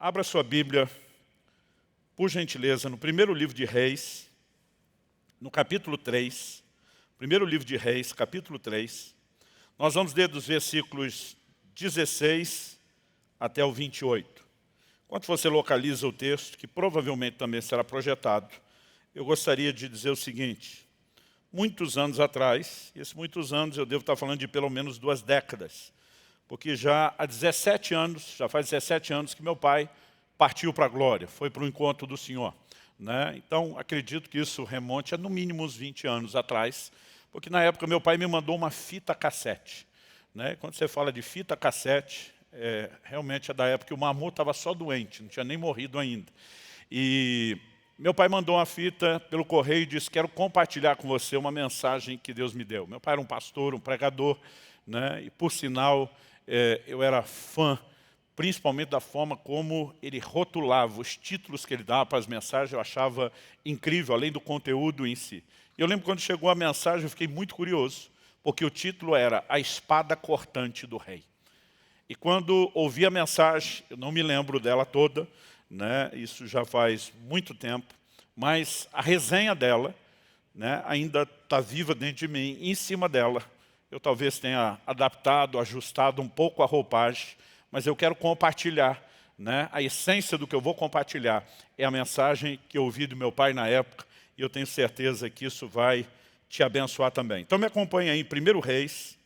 Abra sua Bíblia, por gentileza, no primeiro livro de Reis, no capítulo 3. Primeiro livro de Reis, capítulo 3. Nós vamos ler dos versículos 16 até o 28. Enquanto você localiza o texto, que provavelmente também será projetado, eu gostaria de dizer o seguinte. Muitos anos atrás, esses muitos anos eu devo estar falando de pelo menos 2 décadas, porque já há 17 anos, já faz 17 anos que meu pai partiu para a glória, foi para o encontro do Senhor. Então, acredito que isso remonte a no mínimo uns 20 anos atrás, porque na época meu pai me mandou uma fita cassete. Quando você fala de fita cassete, realmente é da época que o Mamu estava só doente, não tinha nem morrido ainda. E meu pai mandou uma fita pelo correio e disse: quero compartilhar com você uma mensagem que Deus me deu. Meu pai era um pastor, um pregador, e por sinal eu era fã, principalmente da forma como ele rotulava os títulos que ele dava para as mensagens. Eu achava incrível, além do conteúdo em si. Eu lembro quando chegou a mensagem, eu fiquei muito curioso, porque o título era A Espada Cortante do Rei. E quando ouvi a mensagem, eu não me lembro dela toda, isso já faz muito tempo, mas a resenha dela ainda está viva dentro de mim. E em cima dela, eu talvez tenha adaptado, ajustado um pouco a roupagem, mas eu quero compartilhar. A essência do que eu vou compartilhar é a mensagem que eu ouvi do meu pai na época, e eu tenho certeza que isso vai te abençoar também. Então me acompanha aí em 1 Reis,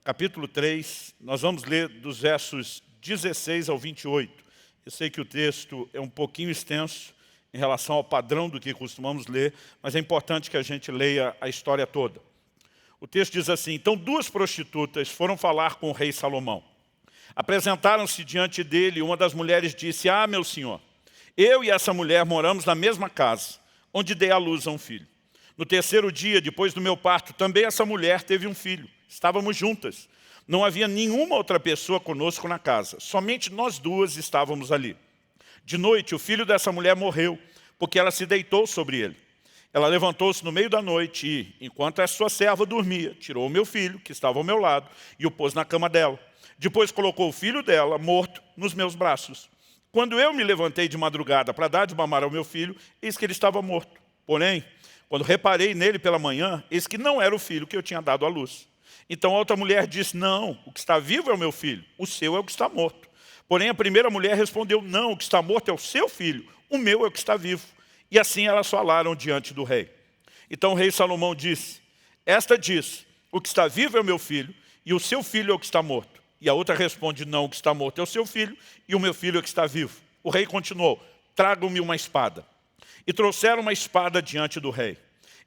capítulo 3, nós vamos ler dos versos 16 ao 28. Eu sei que o texto é um pouquinho extenso em relação ao padrão do que costumamos ler, mas é importante que a gente leia a história toda. O texto diz assim: então 2 prostitutas foram falar com o rei Salomão. Apresentaram-se diante dele e uma das mulheres disse: ah, meu senhor, eu e essa mulher moramos na mesma casa, onde dei à luz a um filho. No 3º dia, depois do meu parto, também essa mulher teve um filho. Estávamos juntas. Não havia nenhuma outra pessoa conosco na casa. Somente nós 2 estávamos ali. De noite, o filho dessa mulher morreu, porque ela se deitou sobre ele. Ela levantou-se no meio da noite e, enquanto a sua serva dormia, tirou o meu filho, que estava ao meu lado, e o pôs na cama dela. Depois colocou o filho dela, morto, nos meus braços. Quando eu me levantei de madrugada para dar de mamar ao meu filho, eis que ele estava morto. Porém, quando reparei nele pela manhã, eis que não era o filho que eu tinha dado à luz. Então a outra mulher disse: não, o que está vivo é o meu filho, o seu é o que está morto. Porém a primeira mulher respondeu: não, o que está morto é o seu filho, o meu é o que está vivo. E assim elas falaram diante do rei. Então o rei Salomão disse: esta diz: o que está vivo é o meu filho, e o seu filho é o que está morto. E a outra responde: não, o que está morto é o seu filho, e o meu filho é o que está vivo. O rei continuou: tragam-me uma espada. E trouxeram uma espada diante do rei.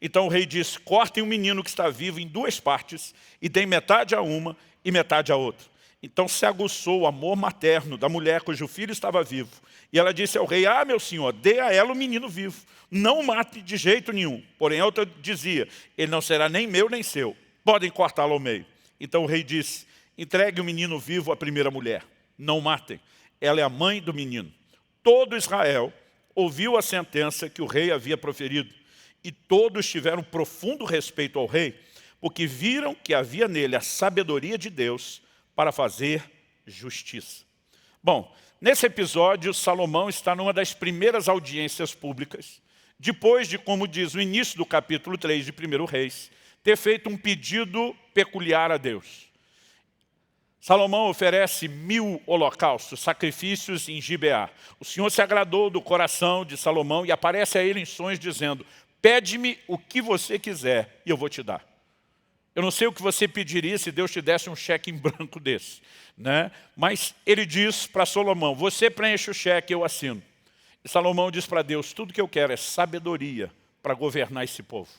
Então o rei disse: cortem o menino que está vivo em 2 partes, e deem metade a uma e metade a outra. Então se aguçou o amor materno da mulher cujo filho estava vivo. E ela disse ao rei: ah, meu senhor, dê a ela o menino vivo. Não o mate de jeito nenhum. Porém a outra dizia: ele não será nem meu nem seu. Podem cortá-lo ao meio. Então o rei disse: entregue o menino vivo à primeira mulher. Não o matem. Ela é a mãe do menino. Todo Israel ouviu a sentença que o rei havia proferido. E todos tiveram profundo respeito ao rei, porque viram que havia nele a sabedoria de Deus para fazer justiça. Bom, nesse episódio, Salomão está numa das primeiras audiências públicas, depois de, como diz o início do capítulo 3 de 1 Reis, ter feito um pedido peculiar a Deus. Salomão oferece 1000 holocaustos, sacrifícios em Gibeá. O Senhor se agradou do coração de Salomão e aparece a ele em sonhos dizendo: pede-me o que você quiser e eu vou te dar. Eu não sei o que você pediria se Deus te desse um cheque em branco desse. Mas ele diz para Salomão: você preenche o cheque, eu assino. E Salomão diz para Deus: tudo que eu quero é sabedoria para governar esse povo.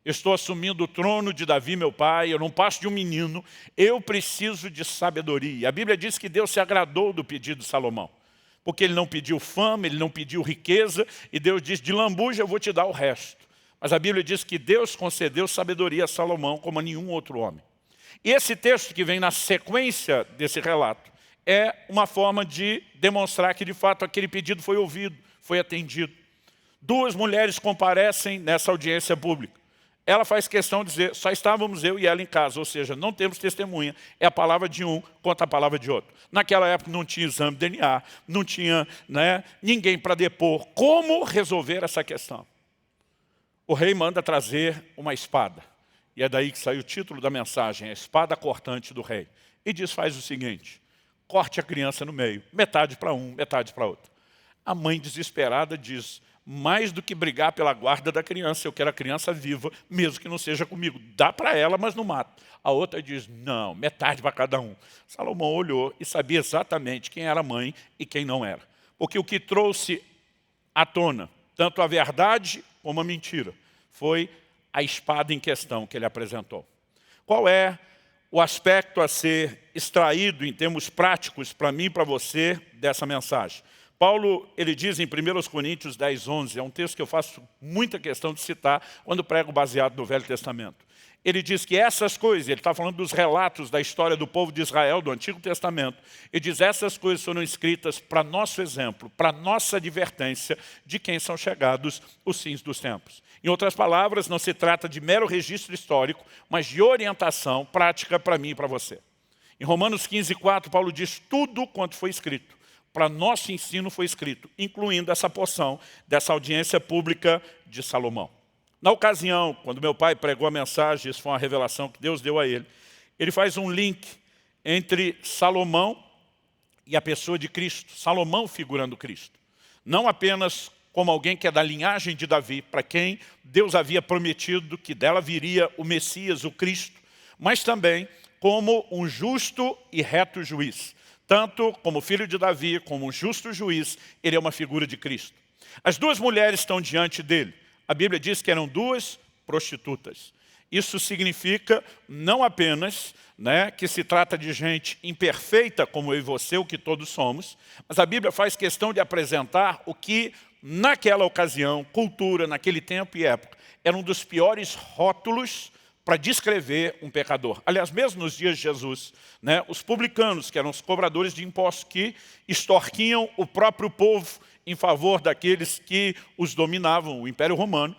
Eu estou assumindo o trono de Davi, meu pai, eu não passo de um menino, eu preciso de sabedoria. A Bíblia diz que Deus se agradou do pedido de Salomão, porque ele não pediu fama, ele não pediu riqueza, e Deus diz: de lambuja eu vou te dar o resto. Mas a Bíblia diz que Deus concedeu sabedoria a Salomão como a nenhum outro homem. E esse texto que vem na sequência desse relato é uma forma de demonstrar que de fato aquele pedido foi ouvido, foi atendido. 2 mulheres comparecem nessa audiência pública. ela faz questão de dizer, só estávamos eu e ela em casa, ou seja, não temos testemunha, é a palavra de um contra a palavra de outro. Naquela época não tinha exame de DNA, não tinha ninguém para depor. Como resolver essa questão? O rei manda trazer uma espada. E é daí que sai o título da mensagem, a espada cortante do rei. E diz, faz o seguinte, corte a criança no meio, metade para um, metade para outro. A mãe desesperada diz, mais do que brigar pela guarda da criança, eu quero a criança viva, mesmo que não seja comigo. Dá para ela, mas não mata. A outra diz, não, metade para cada um. Salomão olhou e sabia exatamente quem era a mãe e quem não era. Porque o que trouxe à tona, tanto a verdade como a mentira, foi a espada em questão que ele apresentou. Qual é o aspecto a ser extraído em termos práticos para mim e para você dessa mensagem? Paulo, ele diz em 1 Coríntios 10, 11, é um texto que eu faço muita questão de citar quando prego baseado no Velho Testamento. Ele diz que essas coisas, ele está falando dos relatos da história do povo de Israel, do Antigo Testamento, ele diz essas coisas foram escritas para nosso exemplo, para nossa advertência de quem são chegados os fins dos tempos. Em outras palavras, não se trata de mero registro histórico, mas de orientação prática para mim e para você. Em Romanos 15, 4, Paulo diz tudo quanto foi escrito. Para nosso ensino foi escrito, incluindo essa porção dessa audiência pública de Salomão. Na ocasião, quando meu pai pregou a mensagem, isso foi uma revelação que Deus deu a ele, ele faz um link entre Salomão e a pessoa de Cristo, Salomão figurando Cristo. Não apenas como alguém que é da linhagem de Davi, para quem Deus havia prometido que dela viria o Messias, o Cristo, mas também como um justo e reto juiz. Tanto como filho de Davi, como um justo juiz, ele é uma figura de Cristo. As duas mulheres estão diante dele. A Bíblia diz que eram duas prostitutas. Isso significa não apenas que se trata de gente imperfeita, como eu e você, o que todos somos, mas a Bíblia faz questão de apresentar o que, naquela ocasião, cultura, naquele tempo e época, era um dos piores rótulos para descrever um pecador. Aliás, mesmo nos dias de Jesus, os publicanos, que eram os cobradores de impostos, que extorquiam o próprio povo em favor daqueles que os dominavam, o Império Romano,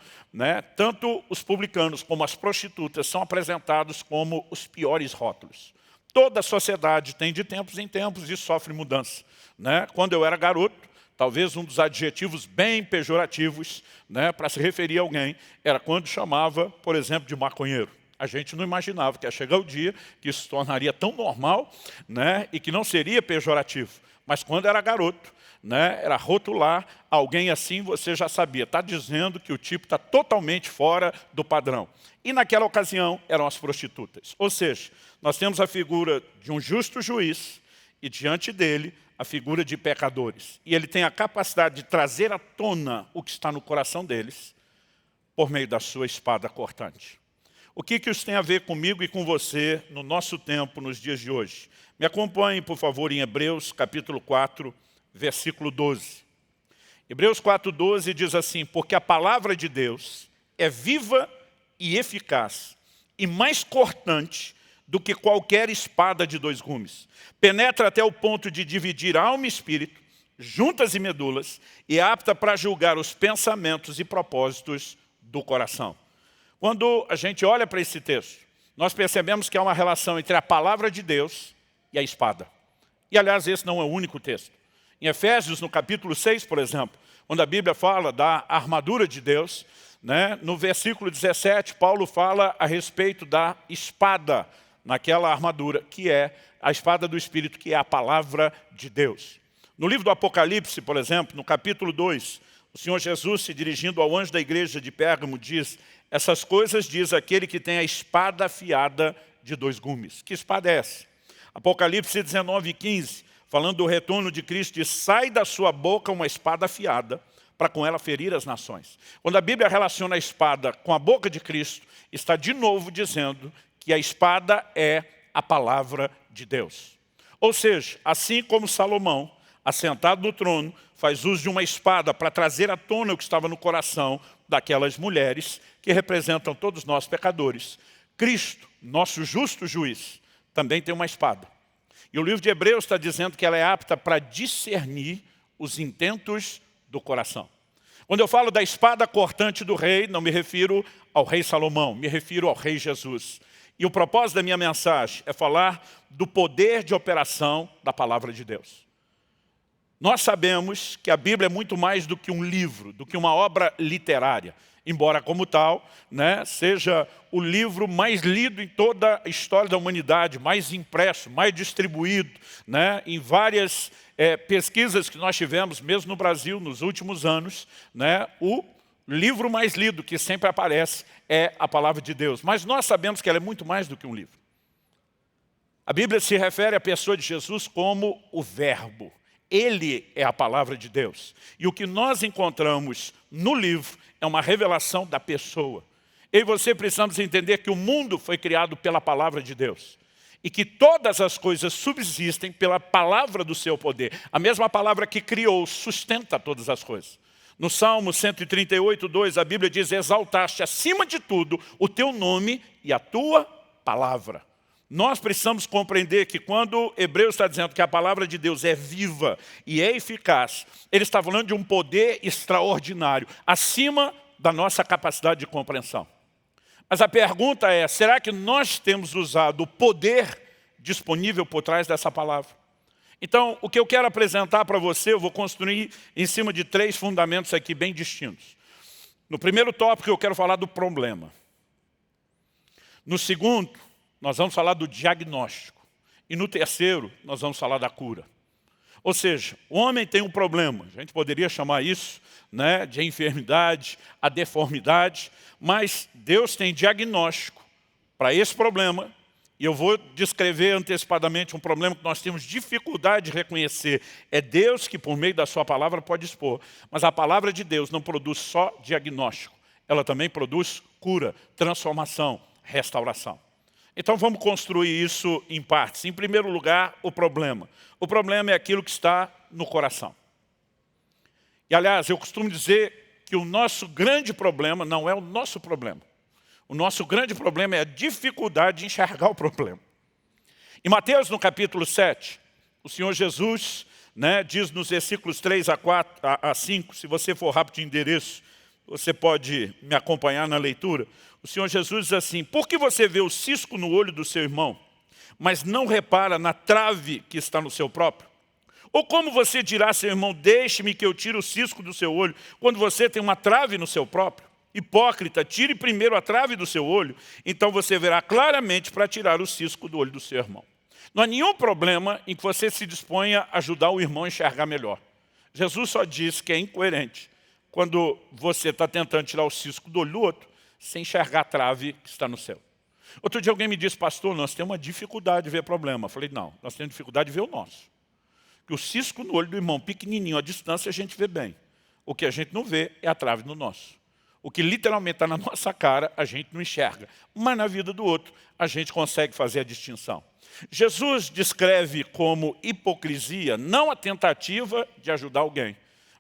tanto os publicanos como as prostitutas são apresentados como os piores rótulos. Toda a sociedade tem de tempos em tempos e sofre mudança. Quando eu era garoto, talvez um dos adjetivos bem pejorativos para se referir a alguém era quando chamava, por exemplo, de maconheiro. A gente não imaginava que ia chegar o dia que isso se tornaria tão normal e que não seria pejorativo. Mas quando era garoto, era rotular alguém assim, você já sabia. Está dizendo que o tipo está totalmente fora do padrão. E naquela ocasião eram as prostitutas. Ou seja, nós temos a figura de um justo juiz e diante dele a figura de pecadores. E ele tem a capacidade de trazer à tona o que está no coração deles por meio da sua espada cortante. O que isso tem a ver comigo e com você no nosso tempo, nos dias de hoje? Me acompanhe, por favor, em Hebreus capítulo 4, versículo 12. Hebreus 4, 12 diz assim, porque a palavra de Deus é viva e eficaz e mais cortante do que qualquer espada de dois gumes. Penetra até o ponto de dividir alma e espírito, juntas e medulas, e é apta para julgar os pensamentos e propósitos do coração. Quando a gente olha para esse texto, nós percebemos que há uma relação entre a palavra de Deus e a espada. E, aliás, esse não é o único texto. Em Efésios, no capítulo 6, por exemplo, quando a Bíblia fala da armadura de Deus, no versículo 17, Paulo fala a respeito da espada naquela armadura, que é a espada do Espírito, que é a palavra de Deus. No livro do Apocalipse, por exemplo, no capítulo 2, o Senhor Jesus, se dirigindo ao anjo da igreja de Pérgamo, diz, essas coisas diz aquele que tem a espada afiada de dois gumes. Que espada é essa? Apocalipse 19, 15, falando do retorno de Cristo, diz, sai da sua boca uma espada afiada, para com ela ferir as nações. Quando a Bíblia relaciona a espada com a boca de Cristo, está de novo dizendo que a espada é a palavra de Deus. Ou seja, assim como Salomão, assentado no trono, faz uso de uma espada para trazer à tona o que estava no coração daquelas mulheres que representam todos nós pecadores. Cristo, nosso justo juiz, também tem uma espada. E o livro de Hebreus está dizendo que ela é apta para discernir os intentos do coração. Quando eu falo da espada cortante do rei, não me refiro ao rei Salomão, me refiro ao rei Jesus. E o propósito da minha mensagem é falar do poder de operação da palavra de Deus. Nós sabemos que a Bíblia é muito mais do que um livro, do que uma obra literária. Embora, como tal, seja o livro mais lido em toda a história da humanidade, mais impresso, mais distribuído, em várias pesquisas que nós tivemos, mesmo no Brasil, nos últimos anos, o livro mais lido que sempre aparece é a palavra de Deus. Mas nós sabemos que ela é muito mais do que um livro. A Bíblia se refere à pessoa de Jesus como o Verbo. Ele é a palavra de Deus. E o que nós encontramos no livro é uma revelação da pessoa. Eu e você precisamos entender que o mundo foi criado pela palavra de Deus. E que todas as coisas subsistem pela palavra do seu poder. A mesma palavra que criou sustenta todas as coisas. No Salmo 138, 2, a Bíblia diz: exaltaste acima de tudo o teu nome e a tua palavra. Nós precisamos compreender que quando Hebreus está dizendo que a palavra de Deus é viva e é eficaz, ele está falando de um poder extraordinário, acima da nossa capacidade de compreensão. Mas a pergunta é, será que nós temos usado o poder disponível por trás dessa palavra? Então, o que eu quero apresentar para você, eu vou construir em cima de 3 fundamentos aqui bem distintos. No primeiro tópico, eu quero falar do problema. No segundo, nós vamos falar do diagnóstico. E no terceiro, nós vamos falar da cura. Ou seja, o homem tem um problema. A gente poderia chamar isso de enfermidade, a deformidade. Mas Deus tem diagnóstico para esse problema. E eu vou descrever antecipadamente um problema que nós temos dificuldade de reconhecer. É Deus que, por meio da sua palavra, pode expor. Mas a palavra de Deus não produz só diagnóstico. Ela também produz cura, transformação, restauração. Então vamos construir isso em partes. Em primeiro lugar, o problema. O problema é aquilo que está no coração. E aliás, eu costumo dizer que o nosso grande problema não é o nosso problema. O nosso grande problema é a dificuldade de enxergar o problema. Em Mateus, no capítulo 7, o Senhor Jesus diz nos versículos 3 a 5, se você for rápido de endereço, você pode me acompanhar na leitura. O Senhor Jesus diz assim: por que você vê o cisco no olho do seu irmão, mas não repara na trave que está no seu próprio? Ou como você dirá a seu irmão: deixe-me que eu tire o cisco do seu olho, quando você tem uma trave no seu próprio? Hipócrita, tire primeiro a trave do seu olho, então você verá claramente para tirar o cisco do olho do seu irmão. Não há nenhum problema em que você se disponha a ajudar o irmão a enxergar melhor. Jesus só diz que é incoerente quando você está tentando tirar o cisco do olho do outro, sem enxergar a trave que está no céu. Outro dia alguém me disse: pastor, nós temos uma dificuldade de ver problema. Eu falei: não, nós temos dificuldade de ver o nosso. Que o cisco no olho do irmão pequenininho, à distância, a gente vê bem. O que a gente não vê é a trave no nosso. O que literalmente está na nossa cara, a gente não enxerga. Mas na vida do outro, a gente consegue fazer a distinção. Jesus descreve como hipocrisia não a tentativa de ajudar alguém,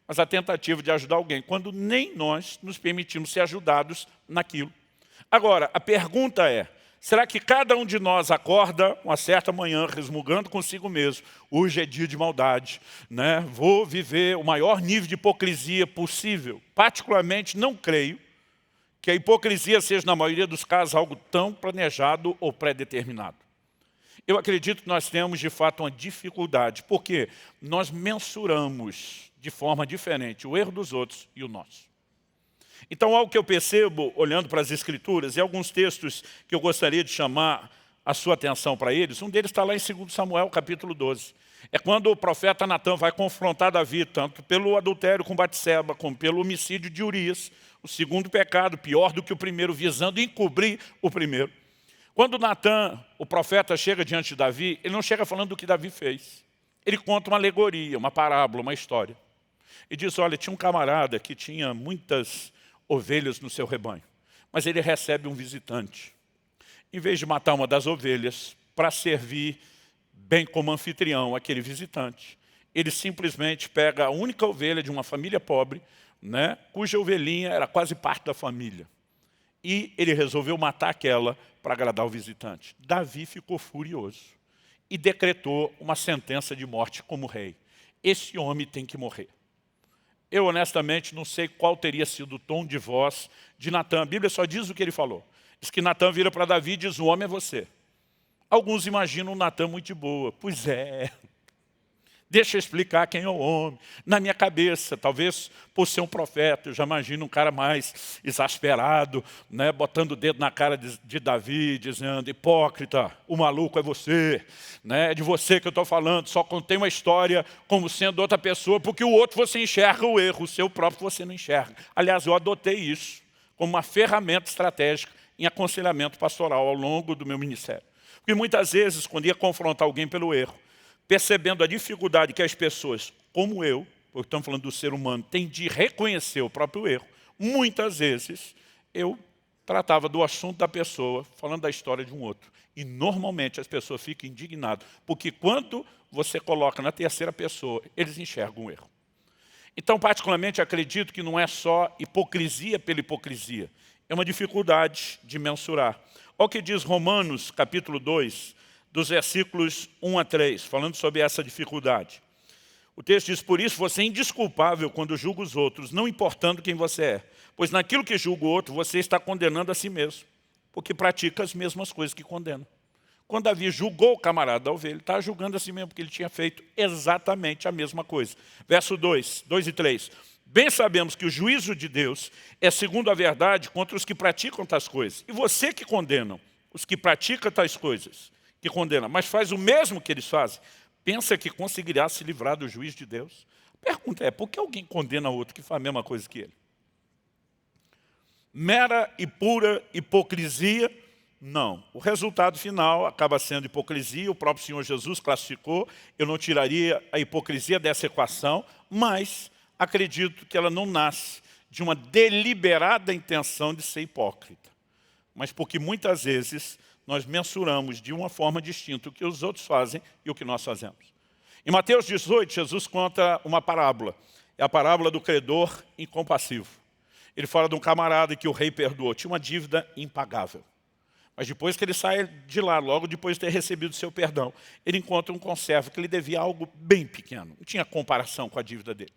mas a tentativa de ajudar alguém, quando nem nós nos permitimos ser ajudados naquilo. Agora, a pergunta é: será que cada um de nós acorda uma certa manhã resmungando consigo mesmo: hoje é dia de maldade, vou viver o maior nível de hipocrisia possível? Particularmente, não creio que a hipocrisia seja, na maioria dos casos, algo tão planejado ou pré-determinado. Eu acredito que nós temos, de fato, uma dificuldade, porque nós mensuramos de forma diferente o erro dos outros e o nosso. Então, algo que eu percebo, olhando para as Escrituras, e alguns textos que eu gostaria de chamar a sua atenção para eles, um deles está lá em 2 Samuel, capítulo 12. É quando o profeta Natã vai confrontar Davi, tanto pelo adultério com Batseba, como pelo homicídio de Urias, o segundo pecado, pior do que o primeiro, visando encobrir o primeiro. Quando Natã, o profeta, chega diante de Davi, ele não chega falando do que Davi fez. Ele conta uma alegoria, uma parábola, uma história. E diz: olha, tinha um camarada que tinha muitas ovelhas no seu rebanho, mas ele recebe um visitante. Em vez de matar uma das ovelhas para servir bem como anfitrião aquele visitante, ele simplesmente pega a única ovelha de uma família pobre, cuja ovelhinha era quase parte da família. E ele resolveu matar aquela para agradar o visitante. Davi ficou furioso e decretou uma sentença de morte como rei. Esse homem tem que morrer. Eu honestamente não sei qual teria sido o tom de voz de Natã. A Bíblia só diz o que ele falou. Diz que Natã vira para Davi e diz, o homem é você. Alguns imaginam Natã muito de boa. Pois é. Deixa eu explicar quem é o homem. Na minha cabeça, talvez por ser um profeta, eu já imagino um cara mais exasperado, né, botando o dedo na cara de Davi, dizendo, hipócrita, o maluco é você, né, é de você que eu estou falando, só contei uma história como sendo outra pessoa, porque o outro você enxerga o erro, o seu próprio você não enxerga. Aliás, eu adotei isso como uma ferramenta estratégica em aconselhamento pastoral ao longo do meu ministério. Porque muitas vezes, quando ia confrontar alguém pelo erro, percebendo a dificuldade que as pessoas, como eu, porque estamos falando do ser humano, têm de reconhecer o próprio erro, muitas vezes eu tratava do assunto da pessoa, falando da história de um outro. E normalmente as pessoas ficam indignadas, porque quando você coloca na terceira pessoa, eles enxergam o erro. Então, particularmente, acredito que não é só hipocrisia pela hipocrisia, é uma dificuldade de mensurar. Olha o que diz Romanos, capítulo 2, dos versículos 1 a 3, falando sobre essa dificuldade. O texto diz, por isso você é indesculpável quando julga os outros, não importando quem você é. Pois naquilo que julga o outro, você está condenando a si mesmo, porque pratica as mesmas coisas que condena. Quando Davi julgou o camarada da ovelha, ele estava julgando a si mesmo, porque ele tinha feito exatamente a mesma coisa. Verso 2 e 3. Bem sabemos que o juízo de Deus é segundo a verdade contra os que praticam tais coisas. E você que condena os que praticam tais coisas, que condena, mas faz o mesmo que eles fazem, pensa que conseguirá se livrar do juízo de Deus? A pergunta é, por que alguém condena outro que faz a mesma coisa que ele? Mera e pura hipocrisia? Não. O resultado final acaba sendo hipocrisia, o próprio Senhor Jesus classificou, eu não tiraria a hipocrisia dessa equação, mas acredito que ela não nasce de uma deliberada intenção de ser hipócrita, mas porque muitas vezes nós mensuramos de uma forma distinta o que os outros fazem e o que nós fazemos. Em Mateus 18, Jesus conta uma parábola. É a parábola do credor incompassivo. Ele fala de um camarada que o rei perdoou. Tinha uma dívida impagável. Mas depois que ele sai de lá, logo depois de ter recebido seu perdão, ele encontra um conservo que lhe devia algo bem pequeno. Não tinha comparação com a dívida dele.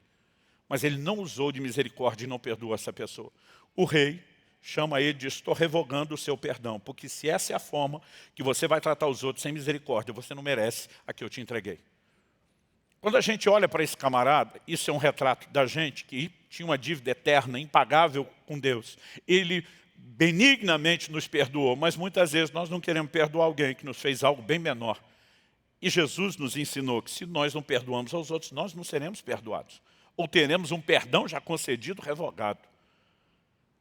Mas ele não usou de misericórdia e não perdoou essa pessoa. O rei chama ele e diz, estou revogando o seu perdão, porque se essa é a forma que você vai tratar os outros sem misericórdia, você não merece a que eu te entreguei. Quando a gente olha para esse camarada, isso é um retrato da gente que tinha uma dívida eterna, impagável com Deus. Ele benignamente nos perdoou, mas muitas vezes nós não queremos perdoar alguém que nos fez algo bem menor. E Jesus nos ensinou que se nós não perdoamos aos outros, nós não seremos perdoados. Ou teremos um perdão já concedido, revogado.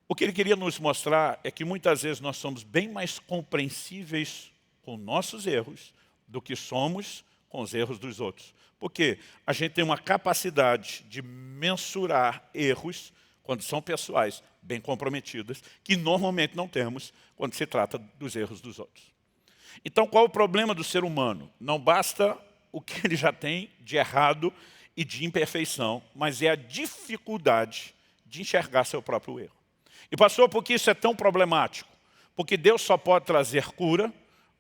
O que ele queria nos mostrar é que muitas vezes nós somos bem mais compreensíveis com nossos erros do que somos com os erros dos outros. Porque a gente tem uma capacidade de mensurar erros, quando são pessoais, bem comprometidas, que normalmente não temos quando se trata dos erros dos outros. Então, qual é o problema do ser humano? Não basta o que ele já tem de errado e de imperfeição, mas é a dificuldade de enxergar seu próprio erro. E pastor, por que isso é tão problemático? Porque Deus só pode trazer cura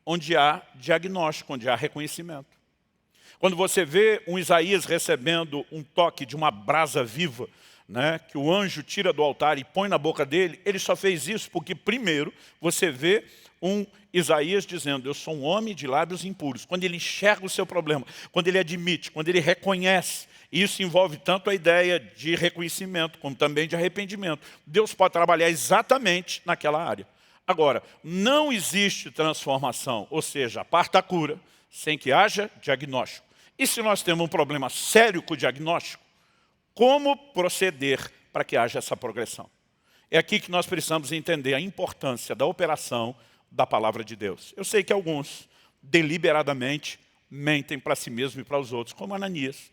onde há diagnóstico, onde há reconhecimento. Quando você vê um Isaías recebendo um toque de uma brasa viva, né, que o anjo tira do altar e põe na boca dele, ele só fez isso porque primeiro você vê um Isaías dizendo, eu sou um homem de lábios impuros. Quando ele enxerga o seu problema, quando ele admite, quando ele reconhece, isso envolve tanto a ideia de reconhecimento, como também de arrependimento. Deus pode trabalhar exatamente naquela área. Agora, não existe transformação, ou seja, a parte da cura, sem que haja diagnóstico. E se nós temos um problema sério com o diagnóstico, como proceder para que haja essa progressão? É aqui que nós precisamos entender a importância da operação da palavra de Deus. Eu sei que alguns, deliberadamente, mentem para si mesmo e para os outros, como Ananias.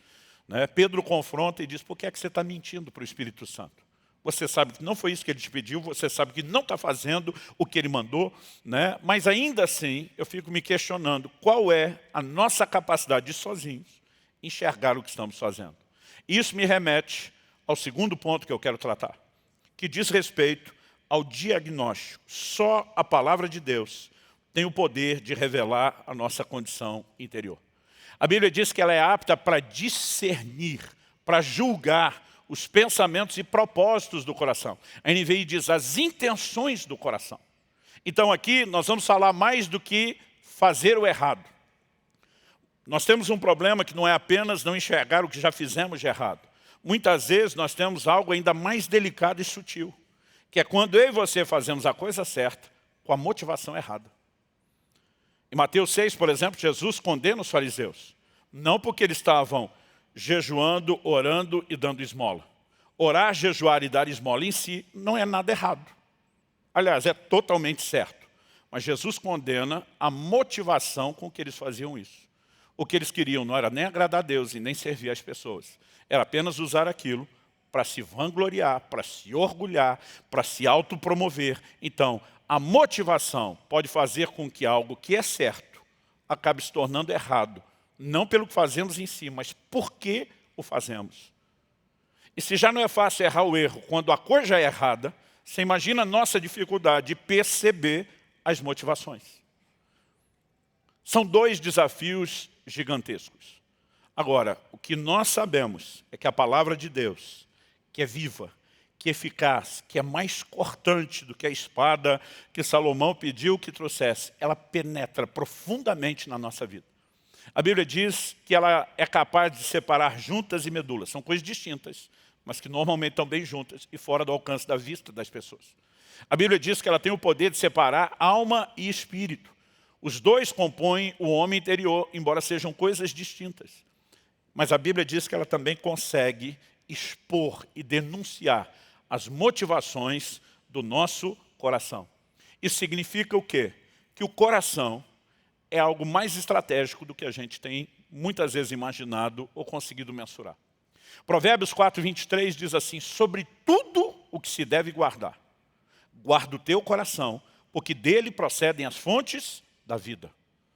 Né? Pedro confronta e diz, por que é que você está mentindo para o Espírito Santo? Você sabe que não foi isso que ele te pediu, você sabe que não está fazendo o que ele mandou, né? Mas ainda assim, eu fico me questionando qual é a nossa capacidade de sozinhos enxergar o que estamos fazendo. Isso me remete ao segundo ponto que eu quero tratar, que diz respeito ao diagnóstico. Só a palavra de Deus tem o poder de revelar a nossa condição interior. A Bíblia diz que ela é apta para discernir, para julgar os pensamentos e propósitos do coração. A NVI diz as intenções do coração. Então aqui nós vamos falar mais do que fazer o errado. Nós temos um problema que não é apenas não enxergar o que já fizemos de errado. Muitas vezes nós temos algo ainda mais delicado e sutil, que é quando eu e você fazemos a coisa certa com a motivação errada. Em Mateus 6, por exemplo, Jesus condena os fariseus. Não porque eles estavam jejuando, orando e dando esmola. Orar, jejuar e dar esmola em si não é nada errado. Aliás, é totalmente certo. Mas Jesus condena a motivação com que eles faziam isso. O que eles queriam não era nem agradar a Deus e nem servir as pessoas. Era apenas usar aquilo para se vangloriar, para se orgulhar, para se autopromover. Então, a motivação pode fazer com que algo que é certo acabe se tornando errado. Não pelo que fazemos em si, mas por que o fazemos. E se já não é fácil errar o erro quando a coisa já é errada, você imagina a nossa dificuldade de perceber as motivações. São dois desafios gigantescos. Agora, o que nós sabemos é que a palavra de Deus, que é viva, que é eficaz, que é mais cortante do que a espada que Salomão pediu que trouxesse, ela penetra profundamente na nossa vida. A Bíblia diz que ela é capaz de separar juntas e medulas. São coisas distintas, mas que normalmente estão bem juntas e fora do alcance da vista das pessoas. A Bíblia diz que ela tem o poder de separar alma e espírito. Os dois compõem o homem interior, embora sejam coisas distintas. Mas a Bíblia diz que ela também consegue expor e denunciar as motivações do nosso coração. Isso significa o quê? Que o coração é algo mais estratégico do que a gente tem muitas vezes imaginado ou conseguido mensurar. Provérbios 4:23 diz assim: sobre tudo o que se deve guardar, guarda o teu coração, porque dele procedem as fontes da vida.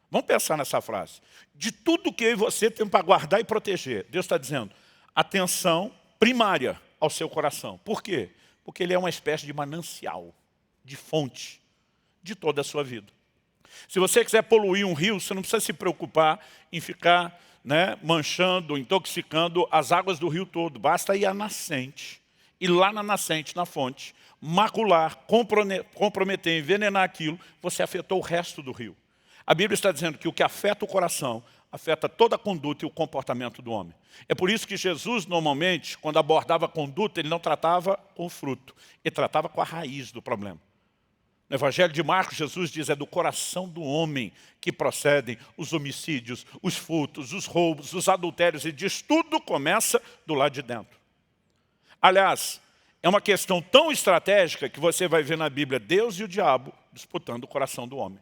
Vamos pensar nessa frase. De tudo que eu e você temos para guardar e proteger, Deus está dizendo, atenção primária ao seu coração. Por quê? Porque ele é uma espécie de manancial, de fonte de toda a sua vida. Se você quiser poluir um rio, você não precisa se preocupar em ficar manchando, intoxicando as águas do rio todo. Basta ir à nascente, ir lá na nascente, na fonte, macular, comprometer, envenenar aquilo, você afetou o resto do rio. A Bíblia está dizendo que o que afeta o coração, afeta toda a conduta e o comportamento do homem. É por isso que Jesus, normalmente, quando abordava a conduta, ele não tratava com o fruto, ele tratava com a raiz do problema. No Evangelho de Marcos, Jesus diz, é do coração do homem que procedem os homicídios, os furtos, os roubos, os adultérios. Ele diz, tudo começa do lado de dentro. Aliás, é uma questão tão estratégica que você vai ver na Bíblia Deus e o diabo disputando o coração do homem.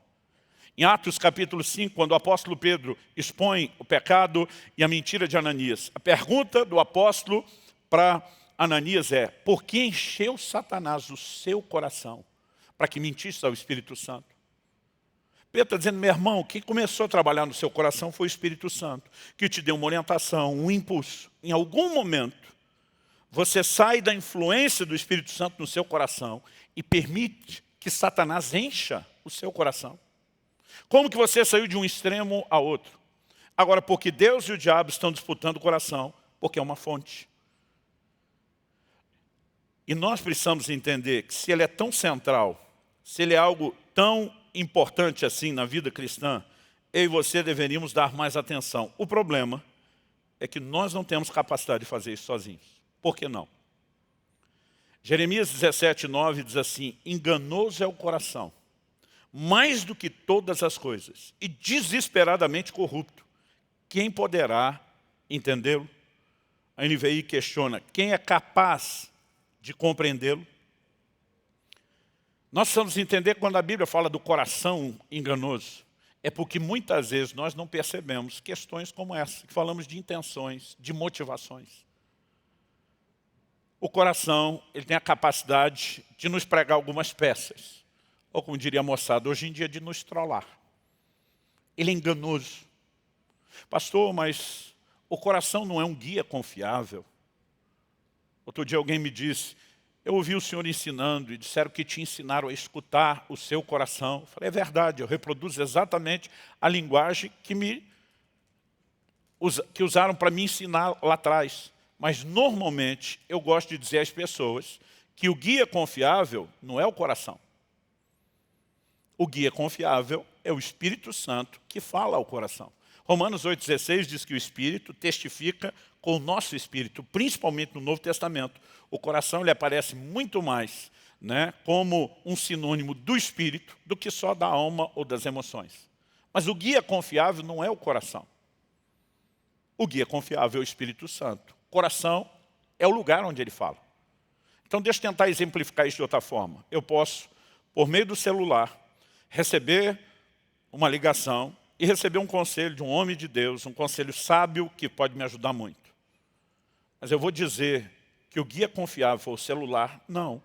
Em Atos capítulo 5, quando o apóstolo Pedro expõe o pecado e a mentira de Ananias, a pergunta do apóstolo para Ananias é, por que encheu Satanás o seu coração para que mentisse ao Espírito Santo? Pedro está dizendo, meu irmão, quem começou a trabalhar no seu coração foi o Espírito Santo, que te deu uma orientação, um impulso. Em algum momento, você sai da influência do Espírito Santo no seu coração e permite que Satanás encha o seu coração. Como que você saiu de um extremo a outro? Agora, porque Deus e o diabo estão disputando o coração, porque é uma fonte. E nós precisamos entender que se ele é tão central, se ele é algo tão importante assim na vida cristã, eu e você deveríamos dar mais atenção. O problema é que nós não temos capacidade de fazer isso sozinhos. Por que não? Jeremias 17:9 diz assim, enganoso é o coração, mais do que todas as coisas, e desesperadamente corrupto. Quem poderá entendê-lo? A NVI questiona, quem é capaz de compreendê-lo? Nós precisamos entender quando a Bíblia fala do coração enganoso, é porque muitas vezes nós não percebemos questões como essa, que falamos de intenções, de motivações. O coração, ele tem a capacidade de nos pregar algumas peças. Ou como diria a moçada, hoje em dia de nos trollar. Ele é enganoso. Pastor, mas o coração não é um guia confiável. Outro dia alguém me disse, eu ouvi o senhor ensinando e disseram que te ensinaram a escutar o seu coração. Eu falei, é verdade, eu reproduzo exatamente a linguagem que usaram para me ensinar lá atrás. Mas normalmente eu gosto de dizer às pessoas que o guia confiável não é o coração. O guia confiável é o Espírito Santo que fala ao coração. Romanos 8,16 diz que o Espírito testifica com o nosso Espírito, principalmente no Novo Testamento. O coração ele aparece muito mais, né, como um sinônimo do Espírito do que só da alma ou das emoções. Mas o guia confiável não é o coração. O guia confiável é o Espírito Santo. O coração é o lugar onde ele fala. Então deixa eu tentar exemplificar isso de outra forma. Eu posso, por meio do celular, receber uma ligação e receber um conselho de um homem de Deus, um conselho sábio que pode me ajudar muito. Mas eu vou dizer que o guia confiável foi o celular? Não.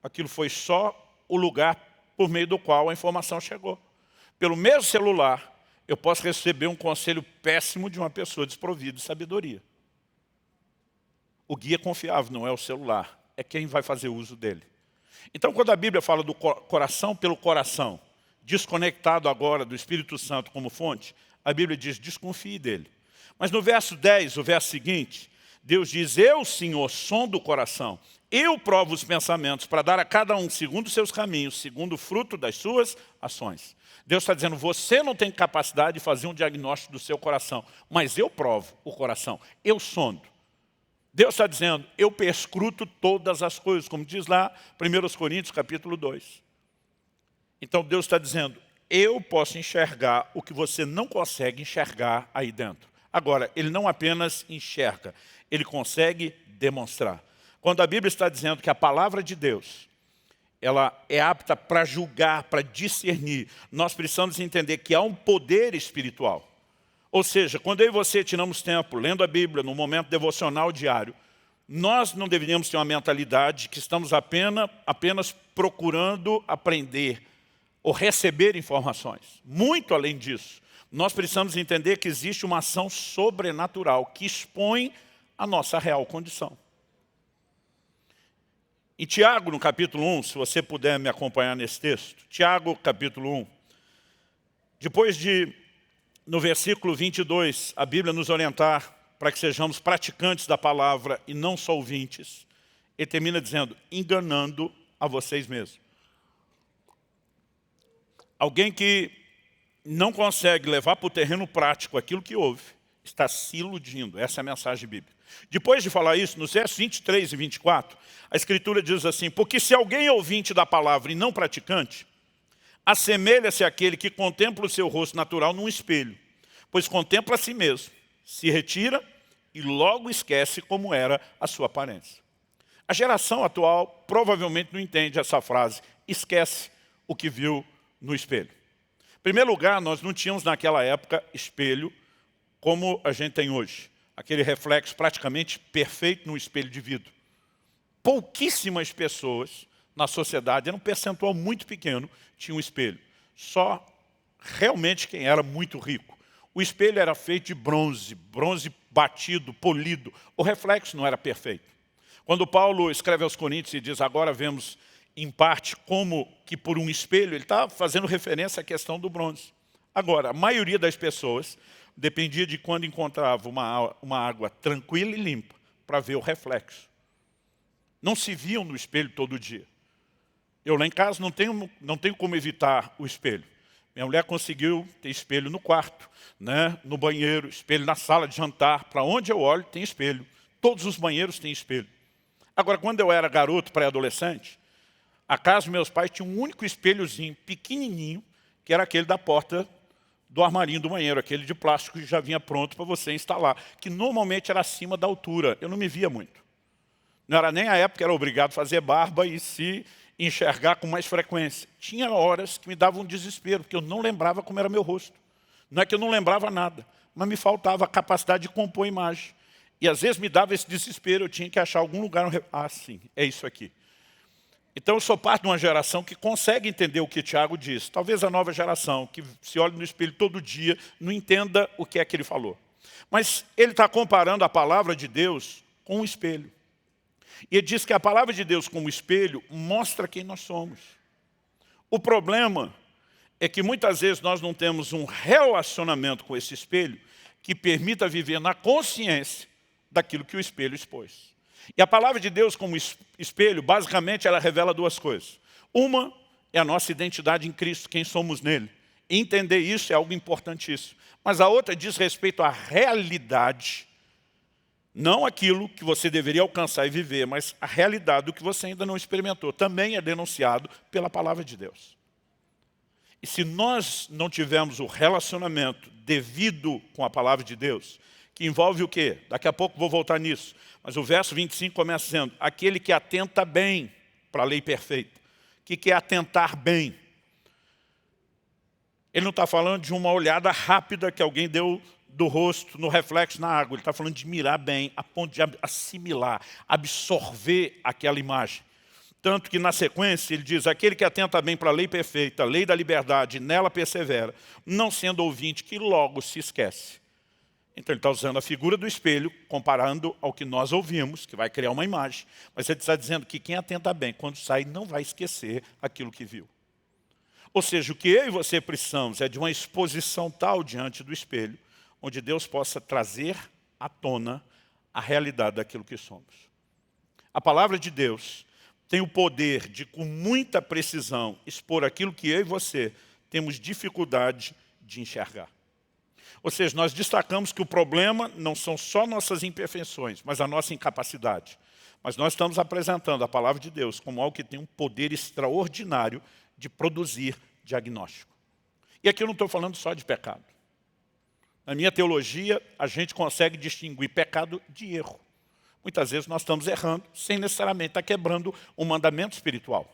Aquilo foi só o lugar por meio do qual a informação chegou. Pelo mesmo celular, eu posso receber um conselho péssimo de uma pessoa desprovida de sabedoria. O guia confiável não é o celular, é quem vai fazer uso dele. Então, quando a Bíblia fala do coração pelo coração, desconectado agora do Espírito Santo como fonte, a Bíblia diz, desconfie dele. Mas no verso 10, o verso seguinte, Deus diz, eu, Senhor, sondo o coração, eu provo os pensamentos para dar a cada um segundo os seus caminhos, segundo o fruto das suas ações. Deus está dizendo, você não tem capacidade de fazer um diagnóstico do seu coração, mas eu provo o coração, eu sondo. Deus está dizendo, eu perscruto todas as coisas, como diz lá 1 Coríntios capítulo 2. Então Deus está dizendo, eu posso enxergar o que você não consegue enxergar aí dentro. Agora, ele não apenas enxerga, ele consegue demonstrar. Quando a Bíblia está dizendo que a palavra de Deus, ela é apta para julgar, para discernir, nós precisamos entender que há um poder espiritual. Ou seja, quando eu e você tiramos tempo lendo a Bíblia, no momento devocional diário, nós não deveríamos ter uma mentalidade que estamos apenas procurando aprender ou receber informações. Muito além disso, nós precisamos entender que existe uma ação sobrenatural que expõe a nossa real condição. Em Tiago, no capítulo 1, se você puder me acompanhar nesse texto, Tiago, capítulo 1, depois de, no versículo 22, a Bíblia nos orientar para que sejamos praticantes da palavra e não só ouvintes, ele termina dizendo, enganando a vocês mesmos. Alguém que não consegue levar para o terreno prático aquilo que ouve, está se iludindo. Essa é a mensagem bíblica. Depois de falar isso, nos versos 23 e 24, a Escritura diz assim, porque se alguém é ouvinte da palavra e não praticante, assemelha-se àquele que contempla o seu rosto natural num espelho, pois contempla a si mesmo, se retira e logo esquece como era a sua aparência. A geração atual provavelmente não entende essa frase, esquece o que viu no espelho. Em primeiro lugar, nós não tínhamos naquela época espelho como a gente tem hoje. Aquele reflexo praticamente perfeito no espelho de vidro. Pouquíssimas pessoas na sociedade, era um percentual muito pequeno, tinham um espelho. Só realmente quem era muito rico. O espelho era feito de bronze, bronze batido, polido. O reflexo não era perfeito. Quando Paulo escreve aos Coríntios e diz, agora vemos em parte como que por um espelho, ele está fazendo referência à questão do bronze. Agora, a maioria das pessoas dependia de quando encontrava uma água tranquila e limpa para ver o reflexo. Não se viam no espelho todo dia. Eu lá em casa não tenho como evitar o espelho. Minha mulher conseguiu ter espelho no quarto, né? No banheiro, espelho na sala de jantar. Para onde eu olho tem espelho. Todos os banheiros têm espelho. Agora, quando eu era garoto, pré-adolescente, a casa dos meus pais tinha um único espelhozinho, pequenininho, que era aquele da porta do armarinho do banheiro, aquele de plástico que já vinha pronto para você instalar, que normalmente era acima da altura. Eu não me via muito. Não era nem a época que era obrigado a fazer barba e se enxergar com mais frequência. Tinha horas que me davam um desespero, porque eu não lembrava como era meu rosto. Não é que eu não lembrava nada, mas me faltava a capacidade de compor a imagem. E às vezes me dava esse desespero, eu tinha que achar algum lugar. Ah, sim, é isso aqui. Então eu sou parte de uma geração que consegue entender o que Tiago diz. Talvez a nova geração, que se olha no espelho todo dia, não entenda o que é que ele falou. Mas ele está comparando a palavra de Deus com um espelho. E ele diz que a palavra de Deus como espelho mostra quem nós somos. O problema é que muitas vezes nós não temos um relacionamento com esse espelho que permita viver na consciência daquilo que o espelho expôs. E a palavra de Deus como espelho, basicamente, ela revela duas coisas. Uma é a nossa identidade em Cristo, quem somos nele. E entender isso é algo importantíssimo. Mas a outra diz respeito à realidade, não aquilo que você deveria alcançar e viver, mas a realidade do que você ainda não experimentou. Também é denunciado pela palavra de Deus. E se nós não tivermos o relacionamento devido com a palavra de Deus, que envolve o quê? Daqui a pouco vou voltar nisso. Mas o verso 25 começa dizendo, aquele que atenta bem para a lei perfeita. O que é atentar bem? Ele não está falando de uma olhada rápida que alguém deu do rosto no reflexo na água. Ele está falando de mirar bem, a ponto de assimilar, absorver aquela imagem. Tanto que na sequência ele diz, aquele que atenta bem para a lei perfeita, a lei da liberdade, nela persevera, não sendo ouvinte que logo se esquece. Então ele está usando a figura do espelho, comparando ao que nós ouvimos, que vai criar uma imagem. Mas ele está dizendo que quem atenta bem, quando sai, não vai esquecer aquilo que viu. Ou seja, o que eu e você precisamos é de uma exposição tal diante do espelho, onde Deus possa trazer à tona a realidade daquilo que somos. A palavra de Deus tem o poder de, com muita precisão, expor aquilo que eu e você temos dificuldade de enxergar. Ou seja, nós destacamos que o problema não são só nossas imperfeições, mas a nossa incapacidade. Mas nós estamos apresentando a palavra de Deus como algo que tem um poder extraordinário de produzir diagnóstico. E aqui eu não estou falando só de pecado. Na minha teologia, a gente consegue distinguir pecado de erro. Muitas vezes nós estamos errando, sem necessariamente estar quebrando um mandamento espiritual.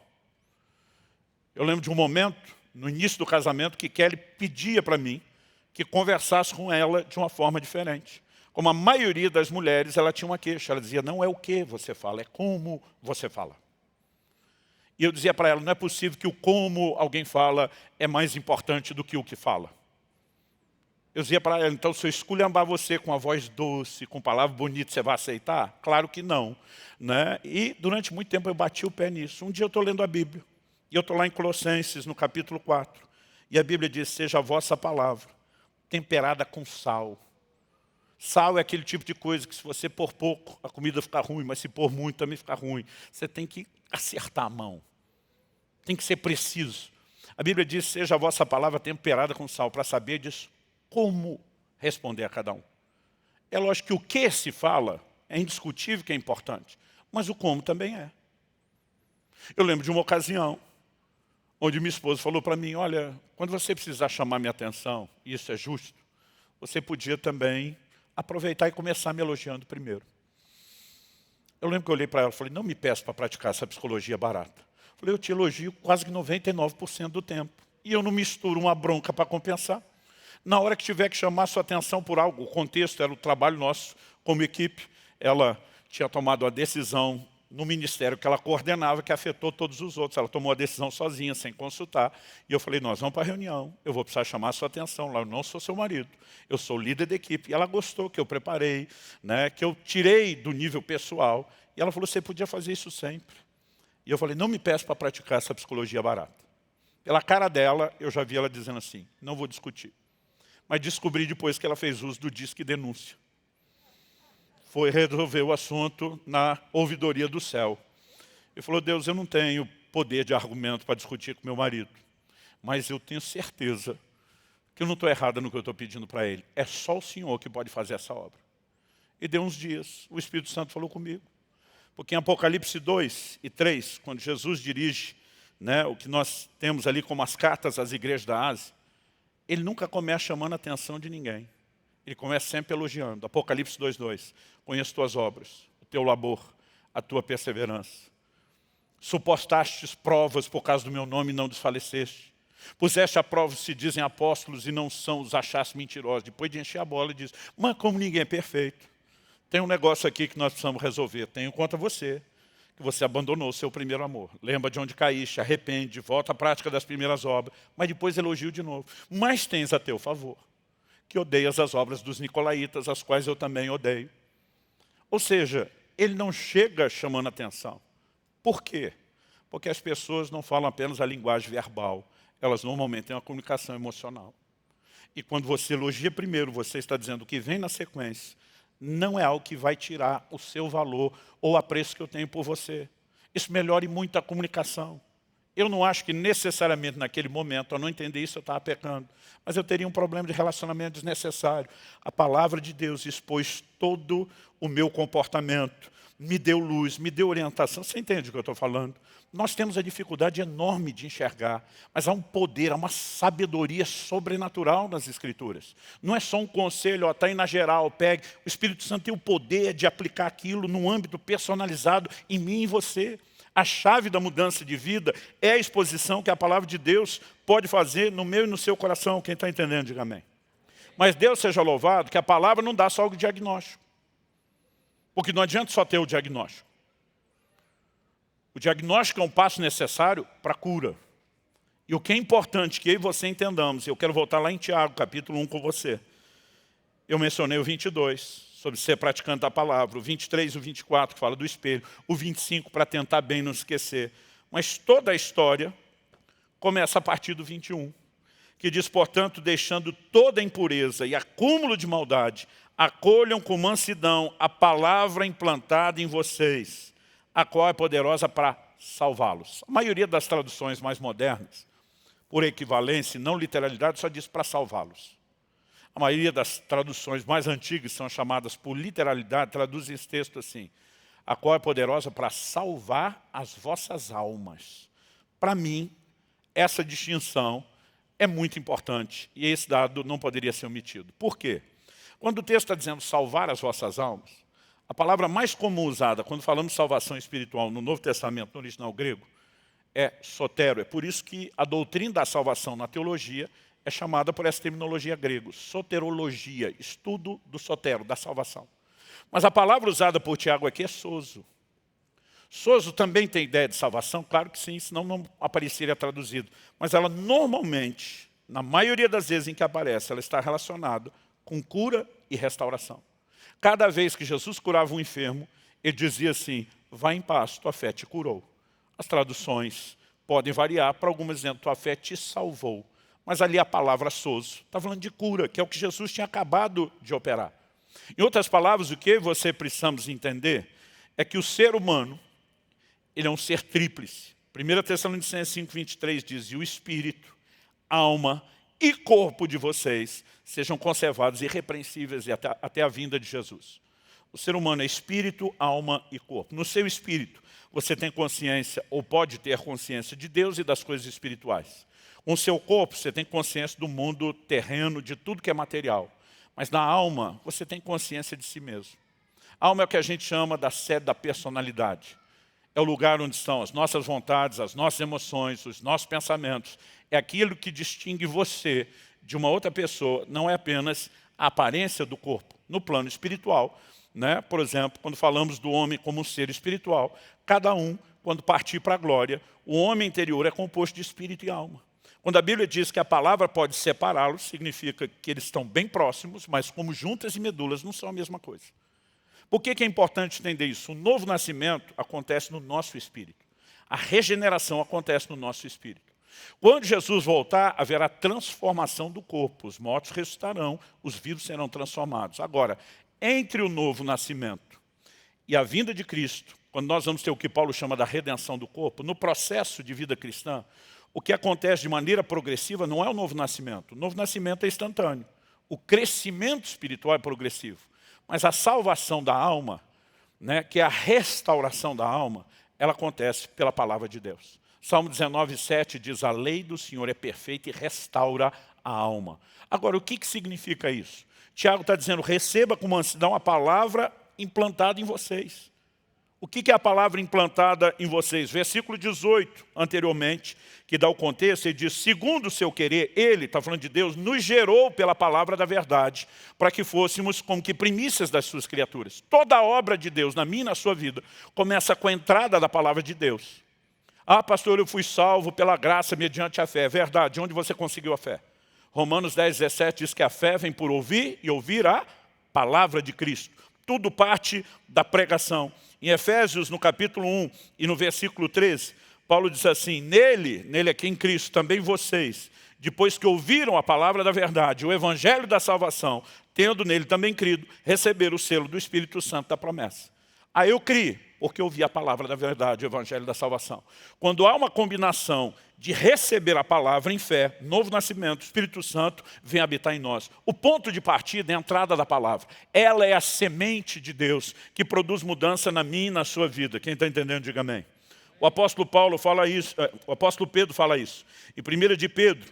Eu lembro de um momento, no início do casamento, que Kelly pedia para mim que conversasse com ela de uma forma diferente. Como a maioria das mulheres, ela tinha uma queixa. Ela dizia, não é o que você fala, é como você fala. E eu dizia para ela, não é possível que o como alguém fala é mais importante do que o que fala. Eu dizia para ela, então se eu esculhambar você com a voz doce, com palavras bonitas, você vai aceitar? Claro que não. Né? E durante muito tempo eu bati o pé nisso. Um dia eu estou lendo a Bíblia, e eu estou lá em Colossenses, no capítulo 4. E a Bíblia diz, seja a vossa palavra temperada com sal. Sal é aquele tipo de coisa que se você pôr pouco, a comida fica ruim, mas se pôr muito também fica ruim. Você tem que acertar a mão. Tem que ser preciso. A Bíblia diz, seja a vossa palavra temperada com sal, para saber disso, como responder a cada um. É lógico que o que se fala é indiscutível que é importante, mas o como também é. Eu lembro de uma ocasião, onde minha esposa falou para mim, olha, quando você precisar chamar minha atenção, e isso é justo, você podia também aproveitar e começar me elogiando primeiro. Eu lembro que eu olhei para ela e falei, não me peça para praticar essa psicologia barata. Eu falei, eu te elogio quase que 99% do tempo. E eu não misturo uma bronca para compensar. Na hora que tiver que chamar sua atenção por algo, o contexto era o trabalho nosso como equipe, ela tinha tomado a decisão no ministério que ela coordenava, que afetou todos os outros. Ela tomou a decisão sozinha, sem consultar. E eu falei, nós vamos para a reunião, eu vou precisar chamar a sua atenção lá, eu não sou seu marido, eu sou líder da equipe. E ela gostou que eu preparei, né, que eu tirei do nível pessoal. E ela falou, você podia fazer isso sempre. E eu falei, não me peça para praticar essa psicologia barata. Pela cara dela, eu já vi ela dizendo assim, não vou discutir. Mas descobri depois que ela fez uso do disque denúncia. Foi resolver o assunto na ouvidoria do céu. Ele falou, Deus, eu não tenho poder de argumento para discutir com meu marido, mas eu tenho certeza que eu não estou errada no que eu estou pedindo para ele. É só o Senhor que pode fazer essa obra. E deu uns dias, o Espírito Santo falou comigo. Porque em Apocalipse 2 e 3, quando Jesus dirige, né, o que nós temos ali como as cartas às igrejas da Ásia, ele nunca começa chamando a atenção de ninguém. Ele começa sempre elogiando. Apocalipse 2:2. Conheço tuas obras, o teu labor, a tua perseverança. Supostastes provas por causa do meu nome e não desfaleceste. Puseste a prova se dizem apóstolos e não são, os achaste mentirosos. Depois de encher a bola, ele diz, mas como ninguém é perfeito, tem um negócio aqui que nós precisamos resolver. Tenho contra você, que você abandonou o seu primeiro amor. Lembra de onde caíste, arrepende, volta à prática das primeiras obras, mas depois elogio de novo. Mas tens a teu favor, que odeias as obras dos nicolaítas, as quais eu também odeio. Ou seja, ele não chega chamando atenção. Por quê? Porque as pessoas não falam apenas a linguagem verbal, elas normalmente têm uma comunicação emocional. E quando você elogia primeiro, você está dizendo o que vem na sequência, não é algo que vai tirar o seu valor ou o apreço que eu tenho por você. Isso melhora muito a comunicação. Eu não acho que necessariamente naquele momento, ao não entender isso, eu estava pecando. Mas eu teria um problema de relacionamento desnecessário. A palavra de Deus expôs todo o meu comportamento. Me deu luz, me deu orientação. Você entende o que eu estou falando? Nós temos a dificuldade enorme de enxergar, mas há um poder, há uma sabedoria sobrenatural nas Escrituras. Não é só um conselho, está aí na geral, pegue. O Espírito Santo tem o poder de aplicar aquilo num âmbito personalizado em mim e em você. A chave da mudança de vida é a exposição que a palavra de Deus pode fazer no meu e no seu coração. Quem está entendendo, diga amém. Mas Deus seja louvado que a palavra não dá só o diagnóstico. Porque não adianta só ter o diagnóstico. O diagnóstico é um passo necessário para a cura. E o que é importante que eu e você entendamos, eu quero voltar lá em Tiago, capítulo 1 com você. Eu mencionei o 22, sobre ser praticante da palavra, o 23 e o 24, que fala do espelho, o 25 para tentar bem não esquecer. Mas toda a história começa a partir do 21, que diz, portanto, deixando toda a impureza e acúmulo de maldade, acolham com mansidão a palavra implantada em vocês, a qual é poderosa para salvá-los. A maioria das traduções mais modernas, por equivalência e não literalidade, só diz para salvá-los. A maioria das traduções mais antigas, são chamadas por literalidade, traduzem esse texto assim, a qual é poderosa para salvar as vossas almas. Para mim, essa distinção é muito importante e esse dado não poderia ser omitido. Por quê? Quando o texto está dizendo salvar as vossas almas, a palavra mais comum usada quando falamos de salvação espiritual no Novo Testamento, no original grego, é sotero. É por isso que a doutrina da salvação na teologia é chamada por essa terminologia grega, soterologia, estudo do sotero, da salvação. Mas a palavra usada por Tiago aqui é sozo. Sozo também tem ideia de salvação? Claro que sim, senão não apareceria traduzido. Mas ela normalmente, na maioria das vezes em que aparece, ela está relacionada com cura e restauração. Cada vez que Jesus curava um enfermo, ele dizia assim, vá em paz, tua fé te curou. As traduções podem variar, para algumas dizendo, tua fé te salvou. Mas ali a palavra sozo está falando de cura, que é o que Jesus tinha acabado de operar. Em outras palavras, o que você precisamos entender é que o ser humano, ele é um ser tríplice. 1 Tessalonicenses 5:23 diz, e o espírito, alma e corpo de vocês sejam conservados irrepreensíveis até a vinda de Jesus. O ser humano é espírito, alma e corpo. No seu espírito, você tem consciência, ou pode ter consciência de Deus e das coisas espirituais. Com o seu corpo, você tem consciência do mundo terreno, de tudo que é material. Mas na alma, você tem consciência de si mesmo. A alma é o que a gente chama da sede da personalidade. É o lugar onde estão as nossas vontades, as nossas emoções, os nossos pensamentos. É aquilo que distingue você de uma outra pessoa, não é apenas a aparência do corpo. No plano espiritual, né? Por exemplo, quando falamos do homem como um ser espiritual, cada um, quando partir para a glória, o homem interior é composto de espírito e alma. Quando a Bíblia diz que a palavra pode separá-los, significa que eles estão bem próximos, mas como juntas e medulas não são a mesma coisa. Por que é importante entender isso? O novo nascimento acontece no nosso espírito. A regeneração acontece no nosso espírito. Quando Jesus voltar, haverá transformação do corpo. Os mortos ressuscitarão, os vivos serão transformados. Agora, entre o novo nascimento e a vinda de Cristo, quando nós vamos ter o que Paulo chama da redenção do corpo, no processo de vida cristã, o que acontece de maneira progressiva não é o novo nascimento. O novo nascimento é instantâneo. O crescimento espiritual é progressivo. Mas a salvação da alma, né, que é a restauração da alma, ela acontece pela palavra de Deus. Salmo 19:7 diz, a lei do Senhor é perfeita e restaura a alma. Agora, o que significa isso? Tiago está dizendo, receba com mansidão a palavra implantada em vocês. O que é a palavra implantada em vocês? Versículo 18, anteriormente, que dá o contexto, ele diz, segundo o seu querer, ele, está falando de Deus, nos gerou pela palavra da verdade, para que fôssemos como que primícias das suas criaturas. Toda a obra de Deus, na minha e na sua vida, começa com a entrada da palavra de Deus. Ah, pastor, eu fui salvo pela graça mediante a fé. É verdade, onde você conseguiu a fé? Romanos 10:17 diz que a fé vem por ouvir e ouvir a palavra de Cristo. Tudo parte da pregação. Em Efésios, no capítulo 1 e no versículo 13, Paulo diz assim, nele aqui em Cristo, também vocês, depois que ouviram a palavra da verdade, o evangelho da salvação, tendo nele também crido, receberam o selo do Espírito Santo da promessa. Aí eu criei, porque ouvi a palavra da verdade, o evangelho da salvação. Quando há uma combinação de receber a palavra em fé, novo nascimento, o Espírito Santo vem habitar em nós. O ponto de partida é a entrada da palavra. Ela é a semente de Deus que produz mudança na minha e na sua vida. Quem está entendendo, diga amém. O apóstolo Paulo fala isso, o apóstolo Pedro fala isso. Em 1 de Pedro,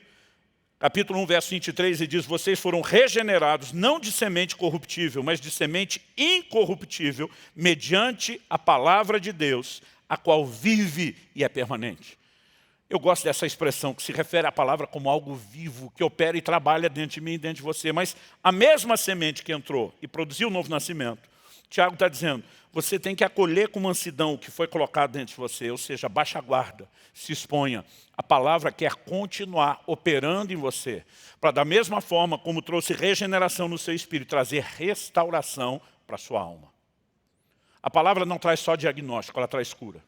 capítulo 1, verso 23, ele diz: vocês foram regenerados, não de semente corruptível, mas de semente incorruptível, mediante a palavra de Deus, a qual vive e é permanente. Eu gosto dessa expressão, que se refere à palavra como algo vivo, que opera e trabalha dentro de mim e dentro de você. Mas a mesma semente que entrou e produziu o novo nascimento, Tiago está dizendo, você tem que acolher com mansidão o que foi colocado dentro de você, ou seja, baixa a guarda, se exponha. A palavra quer continuar operando em você, para da mesma forma como trouxe regeneração no seu espírito, trazer restauração para a sua alma. A palavra não traz só diagnóstico, ela traz cura.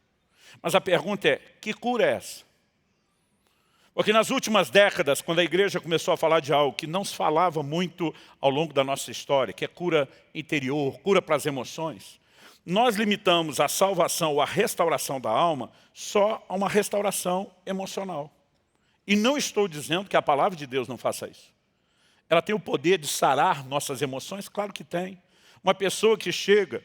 Mas a pergunta é, que cura é essa? Porque nas últimas décadas, quando a igreja começou a falar de algo que não se falava muito ao longo da nossa história, que é cura interior, cura para as emoções, nós limitamos a salvação ou a restauração da alma só a uma restauração emocional. E não estou dizendo que a palavra de Deus não faça isso. Ela tem o poder de sarar nossas emoções? Claro que tem. Uma pessoa que chega,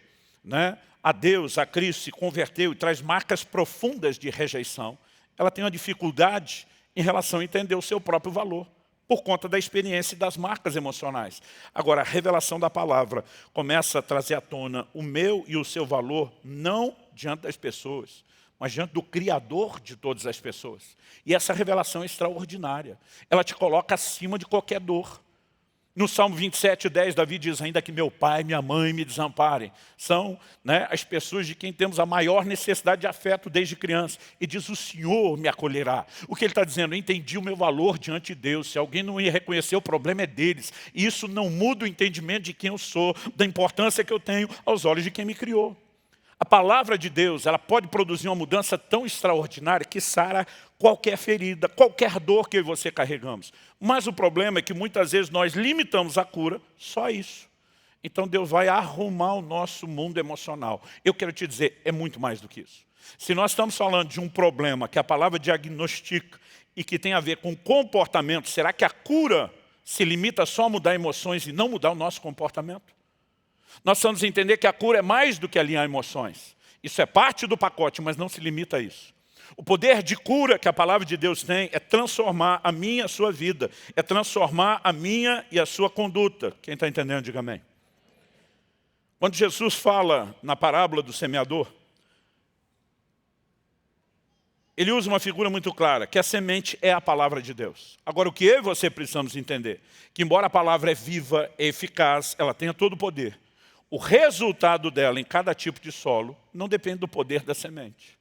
a Deus, a Cristo, se converteu e traz marcas profundas de rejeição, ela tem uma dificuldade em relação a entender o seu próprio valor, por conta da experiência e das marcas emocionais. Agora, a revelação da palavra começa a trazer à tona o meu e o seu valor, não diante das pessoas, mas diante do Criador de todas as pessoas. E essa revelação é extraordinária. Ela te coloca acima de qualquer dor. No Salmo 27, 10, Davi diz, ainda que meu pai e minha mãe me desamparem. São as pessoas de quem temos a maior necessidade de afeto desde criança. E diz, o Senhor me acolherá. O que ele está dizendo? Eu entendi o meu valor diante de Deus. Se alguém não ia reconhecer, o problema é deles. E isso não muda o entendimento de quem eu sou, da importância que eu tenho aos olhos de quem me criou. A palavra de Deus, ela pode produzir uma mudança tão extraordinária que sara qualquer ferida, qualquer dor que eu e você carregamos. Mas o problema é que muitas vezes nós limitamos a cura só a isso. Então Deus vai arrumar o nosso mundo emocional. Eu quero te dizer, é muito mais do que isso. Se nós estamos falando de um problema que a palavra diagnostica e que tem a ver com comportamento, será que a cura se limita só a mudar emoções e não mudar o nosso comportamento? Nós precisamos entender que a cura é mais do que alinhar emoções. Isso é parte do pacote, mas não se limita a isso. O poder de cura que a palavra de Deus tem é transformar a minha e a sua vida. É transformar a minha e a sua conduta. Quem está entendendo, diga amém. Quando Jesus fala na parábola do semeador, ele usa uma figura muito clara, que a semente é a palavra de Deus. Agora, o que eu e você precisamos entender, que embora a palavra é viva, é eficaz, ela tenha todo o poder, o resultado dela em cada tipo de solo não depende do poder da semente.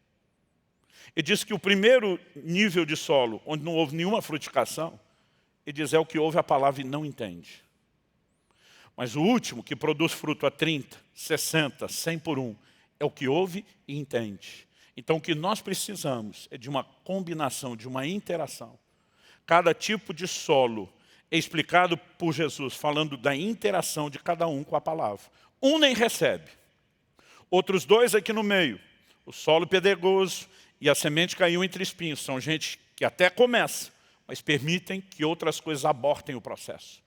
Ele diz que o primeiro nível de solo, onde não houve nenhuma frutificação, ele diz é o que ouve a palavra e não entende. Mas o último, que produz fruto a 30, 60, 100 por um, é o que ouve e entende. Então o que nós precisamos é de uma combinação, de uma interação. Cada tipo de solo é explicado por Jesus, falando da interação de cada um com a palavra. Um nem recebe. Outros dois aqui no meio, o solo pedregoso e a semente caiu entre espinhos. São gente que até começa, mas permitem que outras coisas abortem o processo.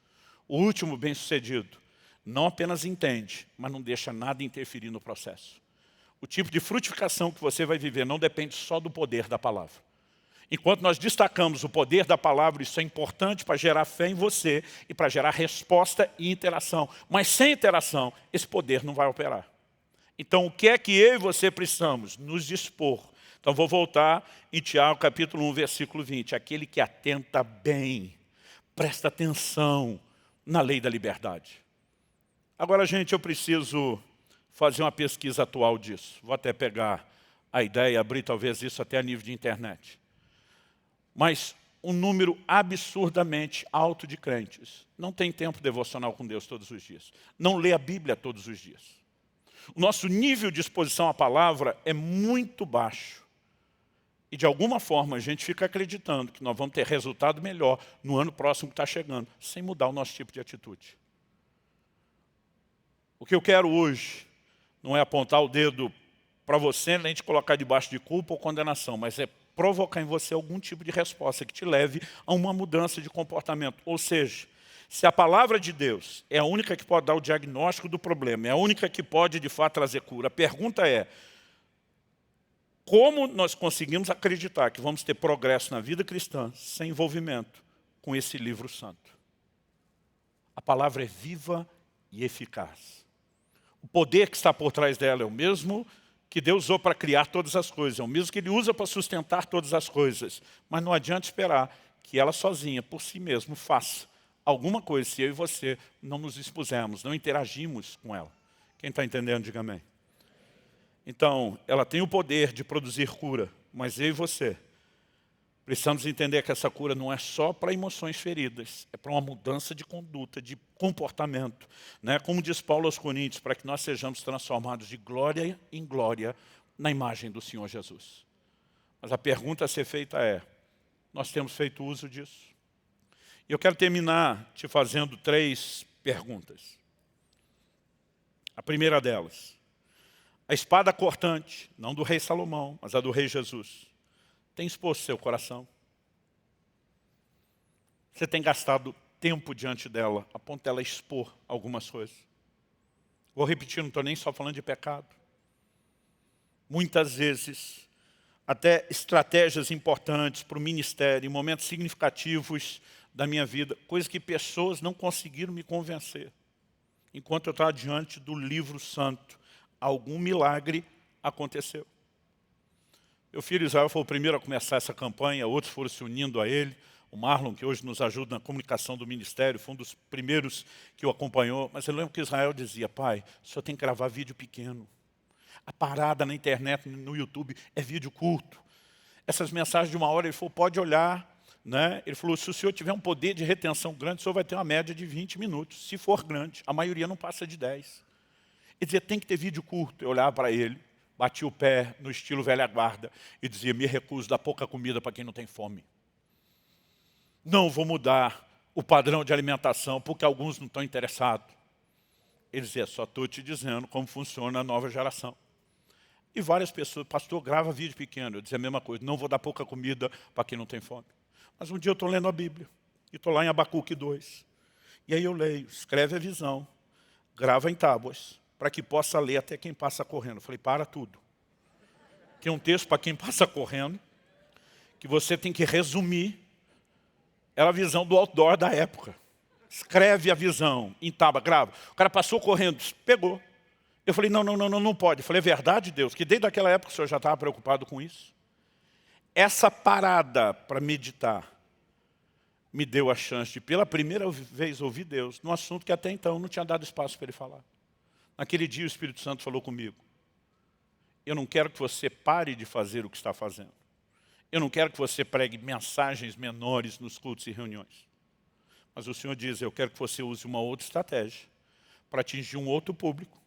O último bem-sucedido não apenas entende, mas não deixa nada interferir no processo. O tipo de frutificação que você vai viver não depende só do poder da palavra. Enquanto nós destacamos o poder da palavra, isso é importante para gerar fé em você e para gerar resposta e interação. Mas sem interação, esse poder não vai operar. Então, o que é que eu e você precisamos? Nos dispor. Então, vou voltar em Tiago, capítulo 1, versículo 20. Aquele que atenta bem, presta atenção na lei da liberdade. Agora, gente, eu preciso fazer uma pesquisa atual disso. Vou até pegar a ideia e abrir talvez isso até a nível de internet. Mas um número absurdamente alto de crentes não tem tempo devocional com Deus todos os dias. Não lê a Bíblia todos os dias. O nosso nível de exposição à palavra é muito baixo. E de alguma forma a gente fica acreditando que nós vamos ter resultado melhor no ano próximo que está chegando, sem mudar o nosso tipo de atitude. O que eu quero hoje não é apontar o dedo para você, nem te colocar debaixo de culpa ou condenação, mas é provocar em você algum tipo de resposta que te leve a uma mudança de comportamento. Ou seja, se a palavra de Deus é a única que pode dar o diagnóstico do problema, é a única que pode de fato trazer cura, a pergunta é, como nós conseguimos acreditar que vamos ter progresso na vida cristã sem envolvimento com esse livro santo? A palavra é viva e eficaz. O poder que está por trás dela é o mesmo que Deus usou para criar todas as coisas, é o mesmo que Ele usa para sustentar todas as coisas. Mas não adianta esperar que ela sozinha, por si mesma, faça alguma coisa se eu e você não nos expusermos, não interagimos com ela. Quem está entendendo, diga amém. Então, ela tem o poder de produzir cura, mas eu e você precisamos entender que essa cura não é só para emoções feridas, é para uma mudança de conduta, de comportamento. Né? Como diz Paulo aos Coríntios, para que nós sejamos transformados de glória em glória na imagem do Senhor Jesus. Mas a pergunta a ser feita é, nós temos feito uso disso? E eu quero terminar te fazendo 3 perguntas. A primeira delas, a espada cortante, não do rei Salomão, mas a do rei Jesus, tem exposto seu coração? Você tem gastado tempo diante dela, a ponto dela expor algumas coisas? Vou repetir, não estou nem só falando de pecado. Muitas vezes, até estratégias importantes para o ministério, em momentos significativos da minha vida, coisas que pessoas não conseguiram me convencer. Enquanto eu estava diante do livro santo, algum milagre aconteceu. Meu filho Israel foi o primeiro a começar essa campanha, outros foram se unindo a ele. O Marlon, que hoje nos ajuda na comunicação do ministério, foi um dos primeiros que o acompanhou. Mas eu lembro que Israel dizia, pai, o senhor tem que gravar vídeo pequeno. A parada na internet, no YouTube, é vídeo curto. Essas mensagens de 1 hora, ele falou, pode olhar. Né? Ele falou, se o senhor tiver um poder de retenção grande, o senhor vai ter uma média de 20 minutos. Se for grande, a maioria não passa de 10. Ele dizia, tem que ter vídeo curto. Eu olhava para ele, batia o pé no estilo velha guarda e dizia, me recuso a dar pouca comida para quem não tem fome. Não vou mudar o padrão de alimentação porque alguns não estão interessados. Ele dizia, só estou te dizendo como funciona a nova geração. E várias pessoas, pastor, grava vídeo pequeno. Eu dizia a mesma coisa, não vou dar pouca comida para quem não tem fome. Mas um dia eu estou lendo a Bíblia, e estou lá em Abacuque 2. E aí eu leio, escreve a visão, grava em tábuas, para que possa ler até quem passa correndo. Eu falei, para tudo. Tem um texto para quem passa correndo, que você tem que resumir. Era a visão do outdoor da época. Escreve a visão em tábua, grava. O cara passou correndo, pegou. Eu falei, não pode. Eu falei, é verdade, Deus, que desde aquela época o senhor já estava preocupado com isso? Essa parada para meditar me deu a chance de, pela primeira vez, ouvir Deus num assunto que até então não tinha dado espaço para Ele falar. Naquele dia o Espírito Santo falou comigo, eu não quero que você pare de fazer o que está fazendo. Eu não quero que você pregue mensagens menores nos cultos e reuniões. Mas o Senhor diz, eu quero que você use uma outra estratégia para atingir um outro público.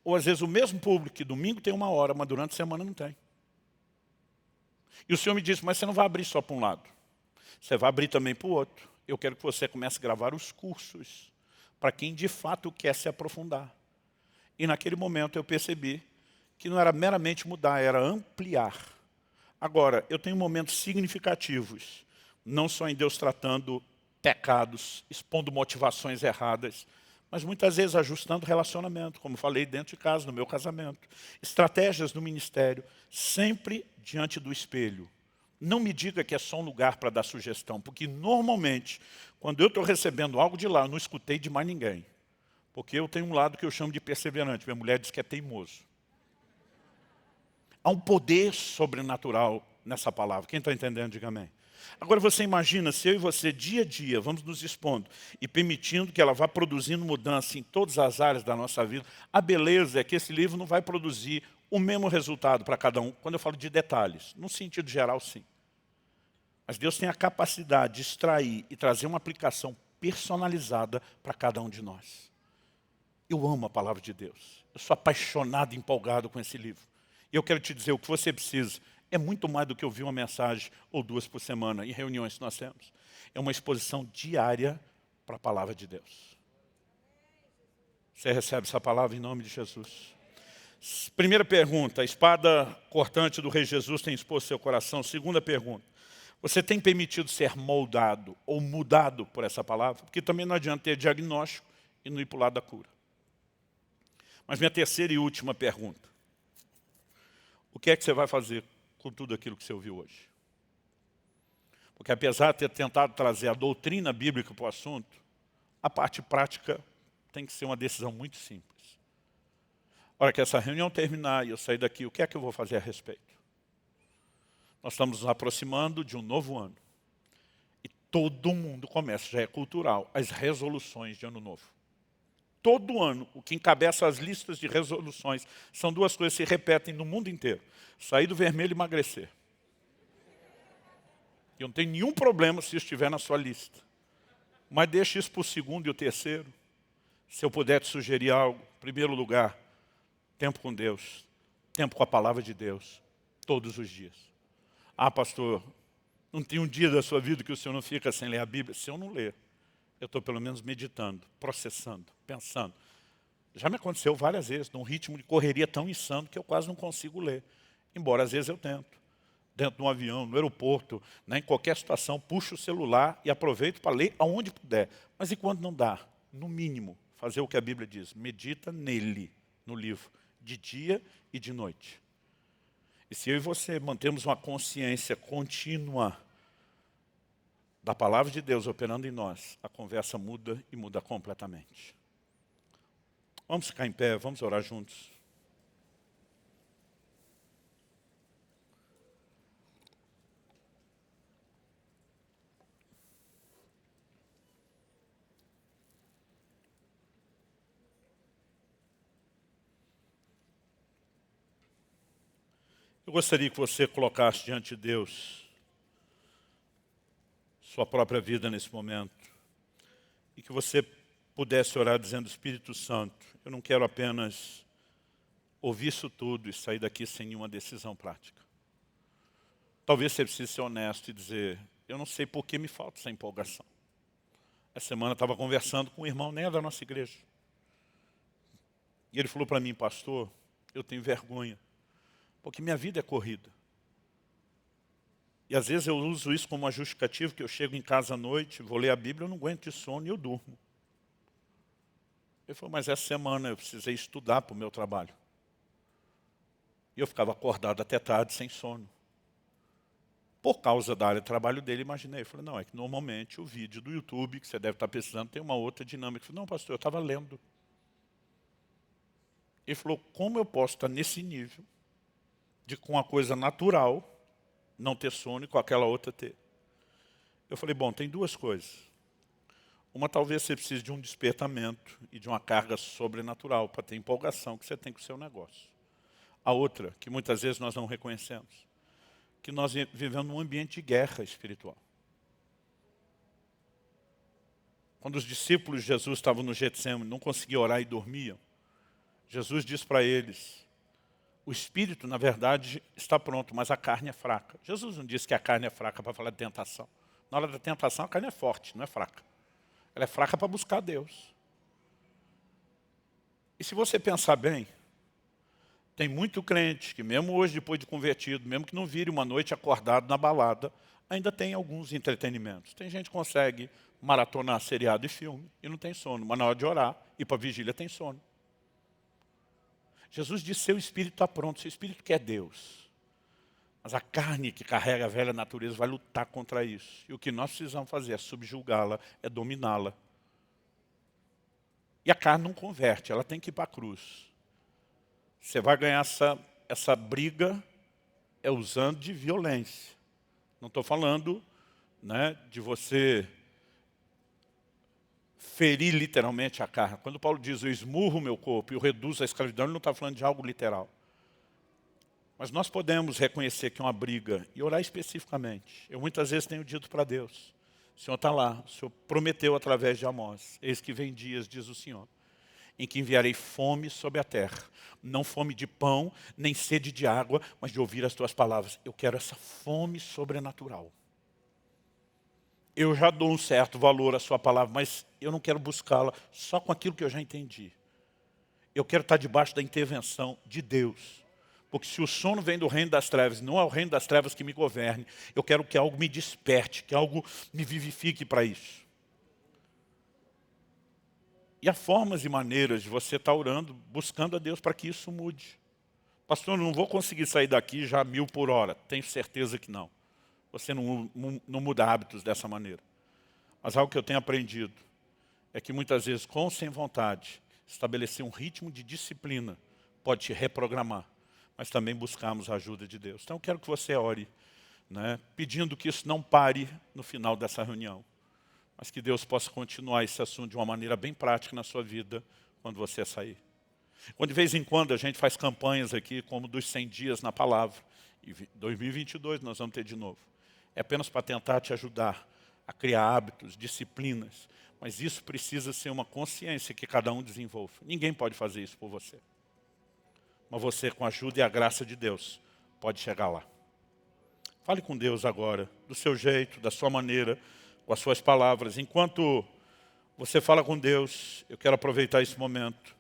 Ou às vezes o mesmo público que domingo tem 1 hora, mas durante a semana não tem. E o Senhor me disse, mas você não vai abrir só para um lado. Você vai abrir também para o outro. Eu quero que você comece a gravar os cursos para quem de fato quer se aprofundar. E naquele momento eu percebi que não era meramente mudar, era ampliar. Agora, eu tenho momentos significativos, não só em Deus tratando pecados, expondo motivações erradas, mas muitas vezes ajustando relacionamento, como falei dentro de casa, no meu casamento. Estratégias no ministério, sempre diante do espelho. Não me diga que é só um lugar para dar sugestão, porque normalmente, quando eu estou recebendo algo de lá, eu não escutei de mais ninguém. Porque eu tenho um lado que eu chamo de perseverante, minha mulher diz que é teimoso. Há um poder sobrenatural nessa palavra. Quem está entendendo, diga amém. Agora você imagina se eu e você, dia a dia, vamos nos expondo e permitindo que ela vá produzindo mudança em todas as áreas da nossa vida. A beleza é que esse livro não vai produzir o mesmo resultado para cada um, quando eu falo de detalhes. No sentido geral, sim. Mas Deus tem a capacidade de extrair e trazer uma aplicação personalizada para cada um de nós. Eu amo a palavra de Deus. Eu sou apaixonado e empolgado com esse livro. E eu quero te dizer, o que você precisa é muito mais do que ouvir uma mensagem ou duas por semana em reuniões que nós temos. É uma exposição diária para a palavra de Deus. Você recebe essa palavra em nome de Jesus? Primeira pergunta, a espada cortante do Rei Jesus tem exposto seu coração? Segunda pergunta, você tem permitido ser moldado ou mudado por essa palavra? Porque também não adianta ter diagnóstico e não ir para o lado da cura. Mas minha terceira e última pergunta, o que é que você vai fazer com tudo aquilo que você ouviu hoje? Porque apesar de ter tentado trazer a doutrina bíblica para o assunto, a parte prática tem que ser uma decisão muito simples. A hora que essa reunião terminar e eu sair daqui, o que é que eu vou fazer a respeito? Nós estamos nos aproximando de um novo ano. E todo mundo começa, já é cultural, as resoluções de ano novo. Todo ano, o que encabeça as listas de resoluções são duas coisas que se repetem no mundo inteiro. Sair do vermelho e emagrecer. Eu não tenho nenhum problema se isso estiver na sua lista. Mas deixe isso para o segundo e o terceiro. Se eu puder te sugerir algo, em primeiro lugar, tempo com Deus, tempo com a palavra de Deus, todos os dias. Ah, pastor, não tem um dia da sua vida que o senhor não fica sem ler a Bíblia? Se eu não ler, eu estou pelo menos meditando, processando, pensando. Já me aconteceu várias vezes, num ritmo de correria tão insano que eu quase não consigo ler. Embora às vezes eu tento. Dentro de um avião, no aeroporto, né, em qualquer situação, puxo o celular e aproveito para ler aonde puder. Mas e quando não dá? No mínimo, fazer o que a Bíblia diz. Medita nele, no livro, de dia e de noite. E se eu e você mantemos uma consciência contínua da palavra de Deus operando em nós, a conversa muda e muda completamente. Vamos ficar em pé, vamos orar juntos. Eu gostaria que você colocasse diante de Deus sua própria vida nesse momento. E que você pudesse orar dizendo, Espírito Santo, eu não quero apenas ouvir isso tudo e sair daqui sem nenhuma decisão prática. Talvez você precise ser honesto e dizer, eu não sei por que me falta essa empolgação. Essa semana eu estava conversando com um irmão, nem é da nossa igreja. E ele falou para mim, pastor, eu tenho vergonha, porque minha vida é corrida. E às vezes eu uso isso como uma justificativa, que eu chego em casa à noite, vou ler a Bíblia, eu não aguento de sono e eu durmo. Ele falou, mas essa semana eu precisei estudar para o meu trabalho. E eu ficava acordado até tarde, sem sono. Por causa da área de trabalho dele, imaginei. Eu falei, não, é que normalmente o vídeo do YouTube, que você deve estar precisando, tem uma outra dinâmica. Eu falei, não, pastor, eu estava lendo. Ele falou, como eu posso estar nesse nível de com uma coisa natural, não ter sono e com aquela outra ter? Eu falei, bom, tem duas coisas. Uma, talvez você precise de um despertamento e de uma carga sobrenatural para ter empolgação que você tem com o seu negócio. A outra, que muitas vezes nós não reconhecemos, que nós vivemos num ambiente de guerra espiritual. Quando os discípulos de Jesus estavam no Getsemane, não conseguiam orar e dormiam, Jesus disse para eles, o espírito, na verdade, está pronto, mas a carne é fraca. Jesus não disse que a carne é fraca para falar de tentação. Na hora da tentação, a carne é forte, não é fraca. Ela é fraca para buscar Deus. E se você pensar bem, tem muito crente que mesmo hoje, depois de convertido, mesmo que não vire uma noite acordado na balada, ainda tem alguns entretenimentos. Tem gente que consegue maratonar seriado e filme e não tem sono, mas na hora de orar e para a vigília tem sono. Jesus disse, seu espírito está pronto, seu espírito quer Deus. Mas a carne que carrega a velha natureza vai lutar contra isso. E o que nós precisamos fazer é subjugá-la, é dominá-la. E a carne não converte, ela tem que ir para a cruz. Você vai ganhar essa briga usando de violência. Não estou falando, né, de você ferir literalmente a carne. Quando Paulo diz, eu esmurro o meu corpo e eu reduzo a escravidão, ele não está falando de algo literal. Mas nós podemos reconhecer que é uma briga e orar especificamente. Eu muitas vezes tenho dito para Deus, o Senhor está lá, o Senhor prometeu através de Amós, eis que vem dias, diz o Senhor, em que enviarei fome sobre a terra. Não fome de pão, nem sede de água, mas de ouvir as tuas palavras. Eu quero essa fome sobrenatural. Eu já dou um certo valor à sua palavra, mas eu não quero buscá-la só com aquilo que eu já entendi. Eu quero estar debaixo da intervenção de Deus. Porque se o sono vem do reino das trevas, não é o reino das trevas que me governe. Eu quero que algo me desperte, que algo me vivifique para isso. E há formas e maneiras de você estar orando, buscando a Deus para que isso mude. Pastor, eu não vou conseguir sair daqui já 1000 por hora. Tenho certeza que não. Você não muda hábitos dessa maneira. Mas algo que eu tenho aprendido é que muitas vezes, com ou sem vontade, estabelecer um ritmo de disciplina pode te reprogramar. Mas também buscarmos a ajuda de Deus. Então eu quero que você ore, né, pedindo que isso não pare no final dessa reunião. Mas que Deus possa continuar esse assunto de uma maneira bem prática na sua vida quando você sair. Quando de vez em quando a gente faz campanhas aqui, como dos 100 dias na palavra, e 2022 nós vamos ter de novo. É apenas para tentar te ajudar a criar hábitos, disciplinas, mas isso precisa ser uma consciência que cada um desenvolva. Ninguém pode fazer isso por você. Mas você, com a ajuda e a graça de Deus, pode chegar lá. Fale com Deus agora, do seu jeito, da sua maneira, com as suas palavras. Enquanto você fala com Deus, eu quero aproveitar esse momento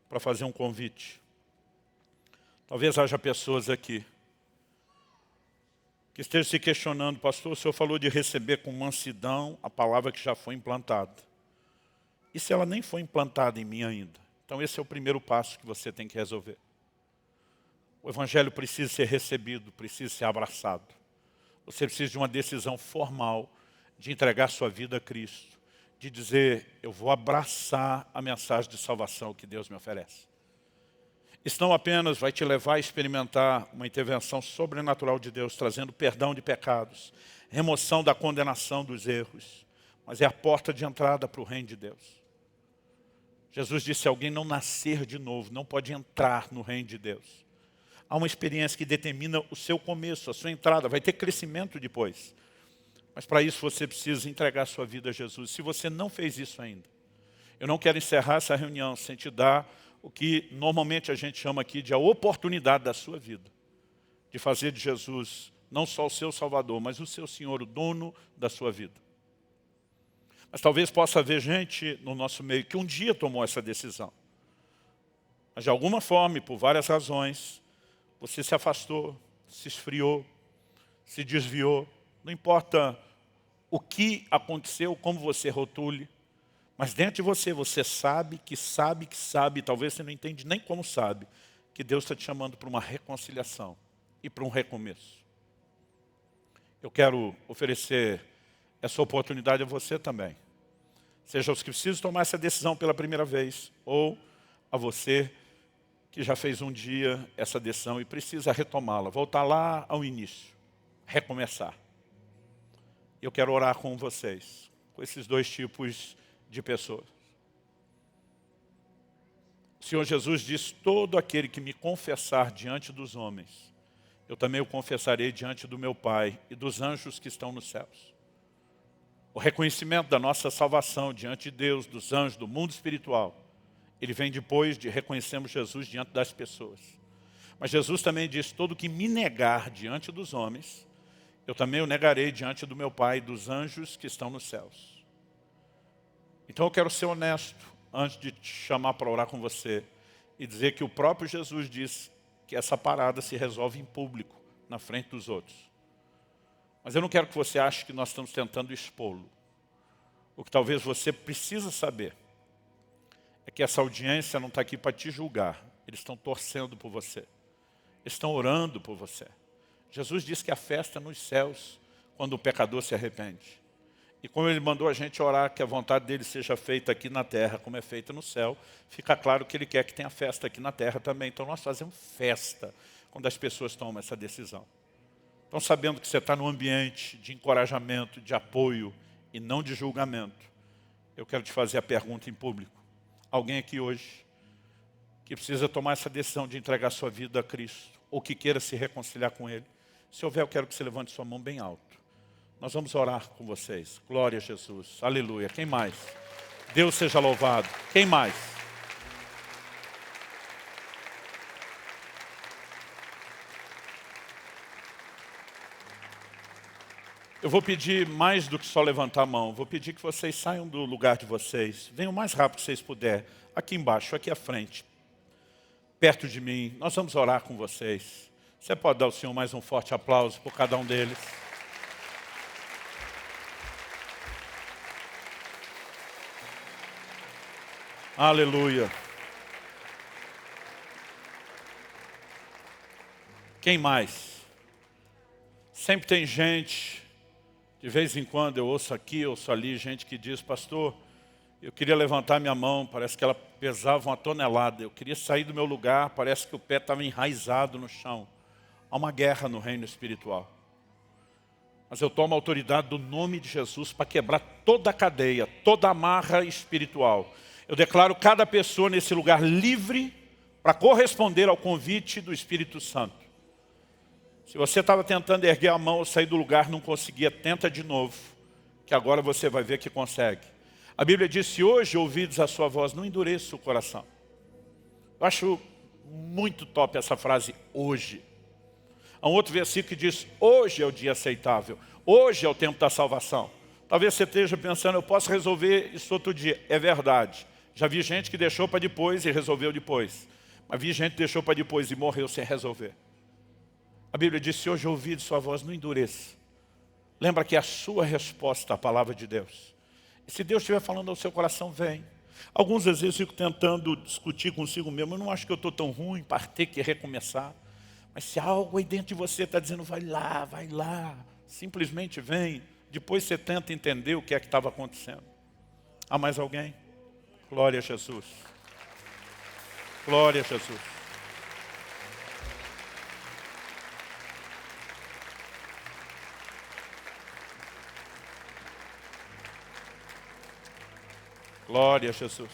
para fazer um convite. Talvez haja pessoas aqui que estejam se questionando, pastor, o senhor falou de receber com mansidão a palavra que já foi implantada. E se ela nem foi implantada em mim ainda? Então esse é o primeiro passo que você tem que resolver. O evangelho precisa ser recebido, precisa ser abraçado. Você precisa de uma decisão formal de entregar sua vida a Cristo, de dizer, eu vou abraçar a mensagem de salvação que Deus me oferece. Isso não apenas vai te levar a experimentar uma intervenção sobrenatural de Deus, trazendo perdão de pecados, remoção da condenação dos erros, mas é a porta de entrada para o reino de Deus. Jesus disse, se alguém não nascer de novo, não pode entrar no reino de Deus. Há uma experiência que determina o seu começo, a sua entrada, vai ter crescimento depois. Mas para isso você precisa entregar a sua vida a Jesus. Se você não fez isso ainda, eu não quero encerrar essa reunião sem te dar o que normalmente a gente chama aqui de a oportunidade da sua vida. De fazer de Jesus não só o seu Salvador, mas o seu Senhor, o dono da sua vida. Mas talvez possa haver gente no nosso meio que um dia tomou essa decisão. Mas de alguma forma, e por várias razões, você se afastou, se esfriou, se desviou. Não importa o que aconteceu, como você rotule, mas dentro de você, você sabe, talvez você não entende nem como sabe, que Deus está te chamando para uma reconciliação e para um recomeço. Eu quero oferecer essa oportunidade a você também. Seja os que precisam tomar essa decisão pela primeira vez, ou a você que já fez um dia essa decisão e precisa retomá-la, voltar lá ao início, recomeçar. Eu quero orar com vocês, com esses dois tipos de pessoas. O Senhor Jesus diz, todo aquele que me confessar diante dos homens, eu também o confessarei diante do meu Pai e dos anjos que estão nos céus. O reconhecimento da nossa salvação diante de Deus, dos anjos, do mundo espiritual, ele vem depois de reconhecermos Jesus diante das pessoas. Mas Jesus também diz, todo que me negar diante dos homens, eu também o negarei diante do meu Pai e dos anjos que estão nos céus. Então eu quero ser honesto, antes de te chamar para orar com você, e dizer que o próprio Jesus disse que essa parada se resolve em público, na frente dos outros. Mas eu não quero que você ache que nós estamos tentando expô-lo. O que talvez você precisa saber é que essa audiência não está aqui para te julgar. Eles estão torcendo por você. Eles estão orando por você. Jesus disse que a festa é nos céus, quando o pecador se arrepende. E como ele mandou a gente orar que a vontade dele seja feita aqui na terra, como é feita no céu, fica claro que ele quer que tenha festa aqui na terra também. Então nós fazemos festa quando as pessoas tomam essa decisão. Então, sabendo que você está num ambiente de encorajamento, de apoio e não de julgamento, eu quero te fazer a pergunta em público. Alguém aqui hoje que precisa tomar essa decisão de entregar sua vida a Cristo, ou que queira se reconciliar com Ele? Se houver, eu quero que você levante sua mão bem alto. Nós vamos orar com vocês. Glória a Jesus. Aleluia. Quem mais? Deus seja louvado. Quem mais? Eu vou pedir mais do que só levantar a mão. Vou pedir que vocês saiam do lugar de vocês. Venham o mais rápido que vocês puderem. Aqui embaixo, aqui à frente. Perto de mim. Nós vamos orar com vocês. Você pode dar ao Senhor mais um forte aplauso por cada um deles. Aleluia. Quem mais? Sempre tem gente, de vez em quando eu ouço aqui, ouço ali, gente que diz, pastor, eu queria levantar minha mão, parece que ela pesava 1 tonelada. Eu queria sair do meu lugar, parece que o pé estava enraizado no chão. Há uma guerra no reino espiritual. Mas eu tomo a autoridade do nome de Jesus para quebrar toda a cadeia, toda a amarra espiritual. Eu declaro cada pessoa nesse lugar livre para corresponder ao convite do Espírito Santo. Se você estava tentando erguer a mão ou sair do lugar, não conseguia, tenta de novo, que agora você vai ver que consegue. A Bíblia diz, se hoje ouvides a sua voz, não endureça o coração. Eu acho muito top essa frase, hoje. Há um outro versículo que diz, hoje é o dia aceitável, hoje é o tempo da salvação. Talvez você esteja pensando, eu posso resolver isso outro dia. É verdade. Já vi gente que deixou para depois e resolveu depois. Mas vi gente que deixou para depois e morreu sem resolver. A Bíblia diz, se hoje ouvir sua voz, não endureça. Lembra que é a sua resposta à palavra de Deus. E se Deus estiver falando ao seu coração, vem. Algumas vezes eu fico tentando discutir consigo mesmo. Eu não acho que eu estou tão ruim para ter que recomeçar. Mas se algo aí dentro de você está dizendo, vai lá, simplesmente vem. Depois você tenta entender o que é que estava acontecendo. Há mais alguém? Glória a Jesus. Glória a Jesus. Glória a Jesus.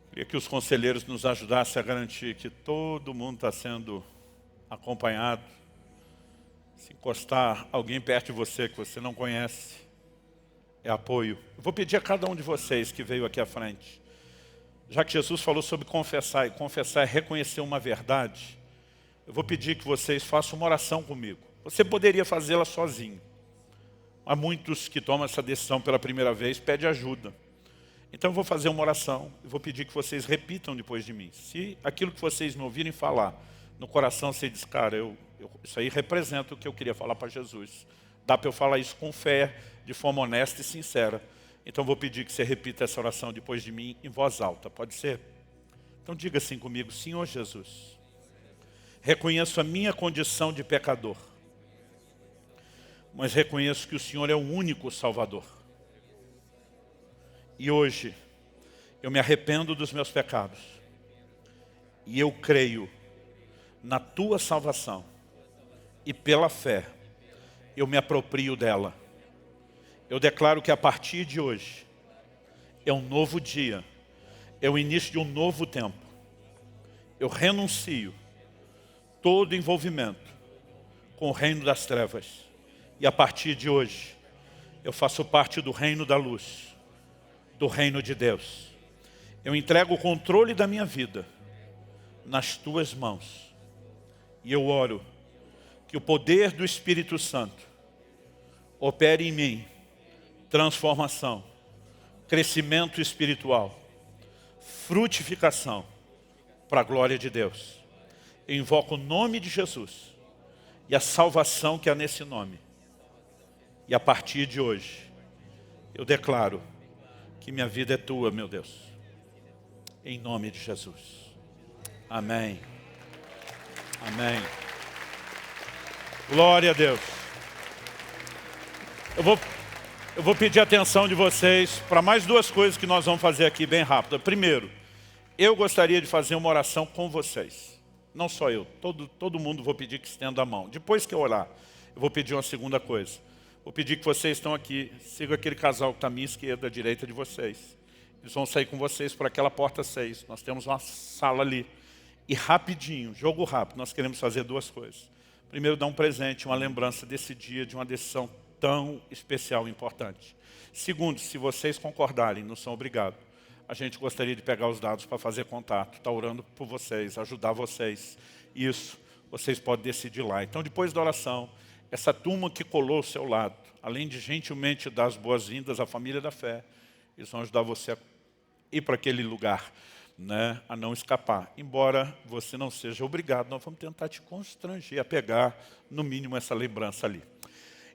Queria que os conselheiros nos ajudassem a garantir que todo mundo está sendo acompanhado. Se encostar alguém perto de você que você não conhece, é apoio. Eu vou pedir a cada um de vocês que veio aqui à frente, já que Jesus falou sobre confessar, e confessar é reconhecer uma verdade, eu vou pedir que vocês façam uma oração comigo. Você poderia fazê-la sozinho. Há muitos que tomam essa decisão pela primeira vez, pedem ajuda. Então eu vou fazer uma oração, e vou pedir que vocês repitam depois de mim. Se aquilo que vocês me ouvirem falar, no coração você diz, cara, isso aí representa o que eu queria falar para Jesus. Dá para eu falar isso com fé, de forma honesta e sincera. Então eu vou pedir que você repita essa oração depois de mim em voz alta, pode ser? Então diga assim comigo, Senhor Jesus, reconheço a minha condição de pecador, mas reconheço que o Senhor é o único Salvador. E hoje, eu me arrependo dos meus pecados. E eu creio na Tua salvação. E pela fé, eu me aproprio dela. Eu declaro que a partir de hoje, é um novo dia. É o início de um novo tempo. Eu renuncio todo envolvimento com o reino das trevas. E a partir de hoje, eu faço parte do reino da luz, do reino de Deus. Eu entrego o controle da minha vida nas Tuas mãos. E eu oro que o poder do Espírito Santo opere em mim transformação, crescimento espiritual, frutificação para a glória de Deus. Eu invoco o nome de Jesus e a salvação que há nesse nome. E a partir de hoje, eu declaro que minha vida é Tua, meu Deus. Em nome de Jesus. Amém. Amém. Glória a Deus. Eu vou pedir a atenção de vocês para mais duas coisas que nós vamos fazer aqui bem rápido. Primeiro, eu gostaria de fazer uma oração com vocês. Não só eu, todo mundo vou pedir que estenda a mão. Depois que eu orar, eu vou pedir uma segunda coisa. Vou pedir que vocês estão aqui, sigam aquele casal que está à minha esquerda, à direita de vocês. Eles vão sair com vocês por aquela porta 6. Nós temos uma sala ali. E rapidinho, jogo rápido, nós queremos fazer duas coisas. Primeiro, dar um presente, uma lembrança desse dia, de uma decisão tão especial e importante. Segundo, se vocês concordarem, não são obrigados, a gente gostaria de pegar os dados para fazer contato, estar orando por vocês, ajudar vocês. Isso, vocês podem decidir lá. Então, depois da oração, essa turma que colou ao seu lado, além de gentilmente dar as boas-vindas à família da fé, eles vão ajudar você a ir para aquele lugar, né, a não escapar. Embora você não seja obrigado, nós vamos tentar te constranger a pegar, no mínimo, essa lembrança ali.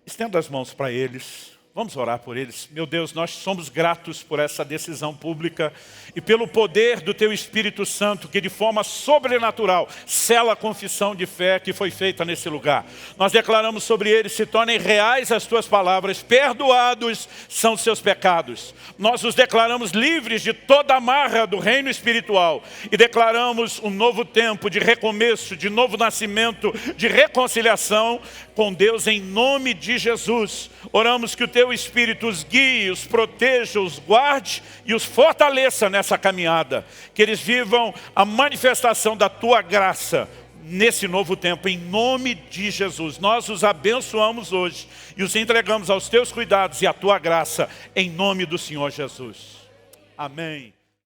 Estenda as mãos para eles. Vamos orar por eles. Meu Deus, nós somos gratos por essa decisão pública e pelo poder do Teu Espírito Santo que de forma sobrenatural sela a confissão de fé que foi feita nesse lugar. Nós declaramos sobre eles, se tornem reais as Tuas palavras, perdoados são os seus pecados. Nós os declaramos livres de toda amarra do reino espiritual e declaramos um novo tempo de recomeço, de novo nascimento, de reconciliação com Deus em nome de Jesus. Oramos que o Teu Espírito os guie, os proteja, os guarde e os fortaleça nessa caminhada. Que eles vivam a manifestação da Tua graça nesse novo tempo, em nome de Jesus. Nós os abençoamos hoje e os entregamos aos Teus cuidados e à Tua graça, em nome do Senhor Jesus. Amém.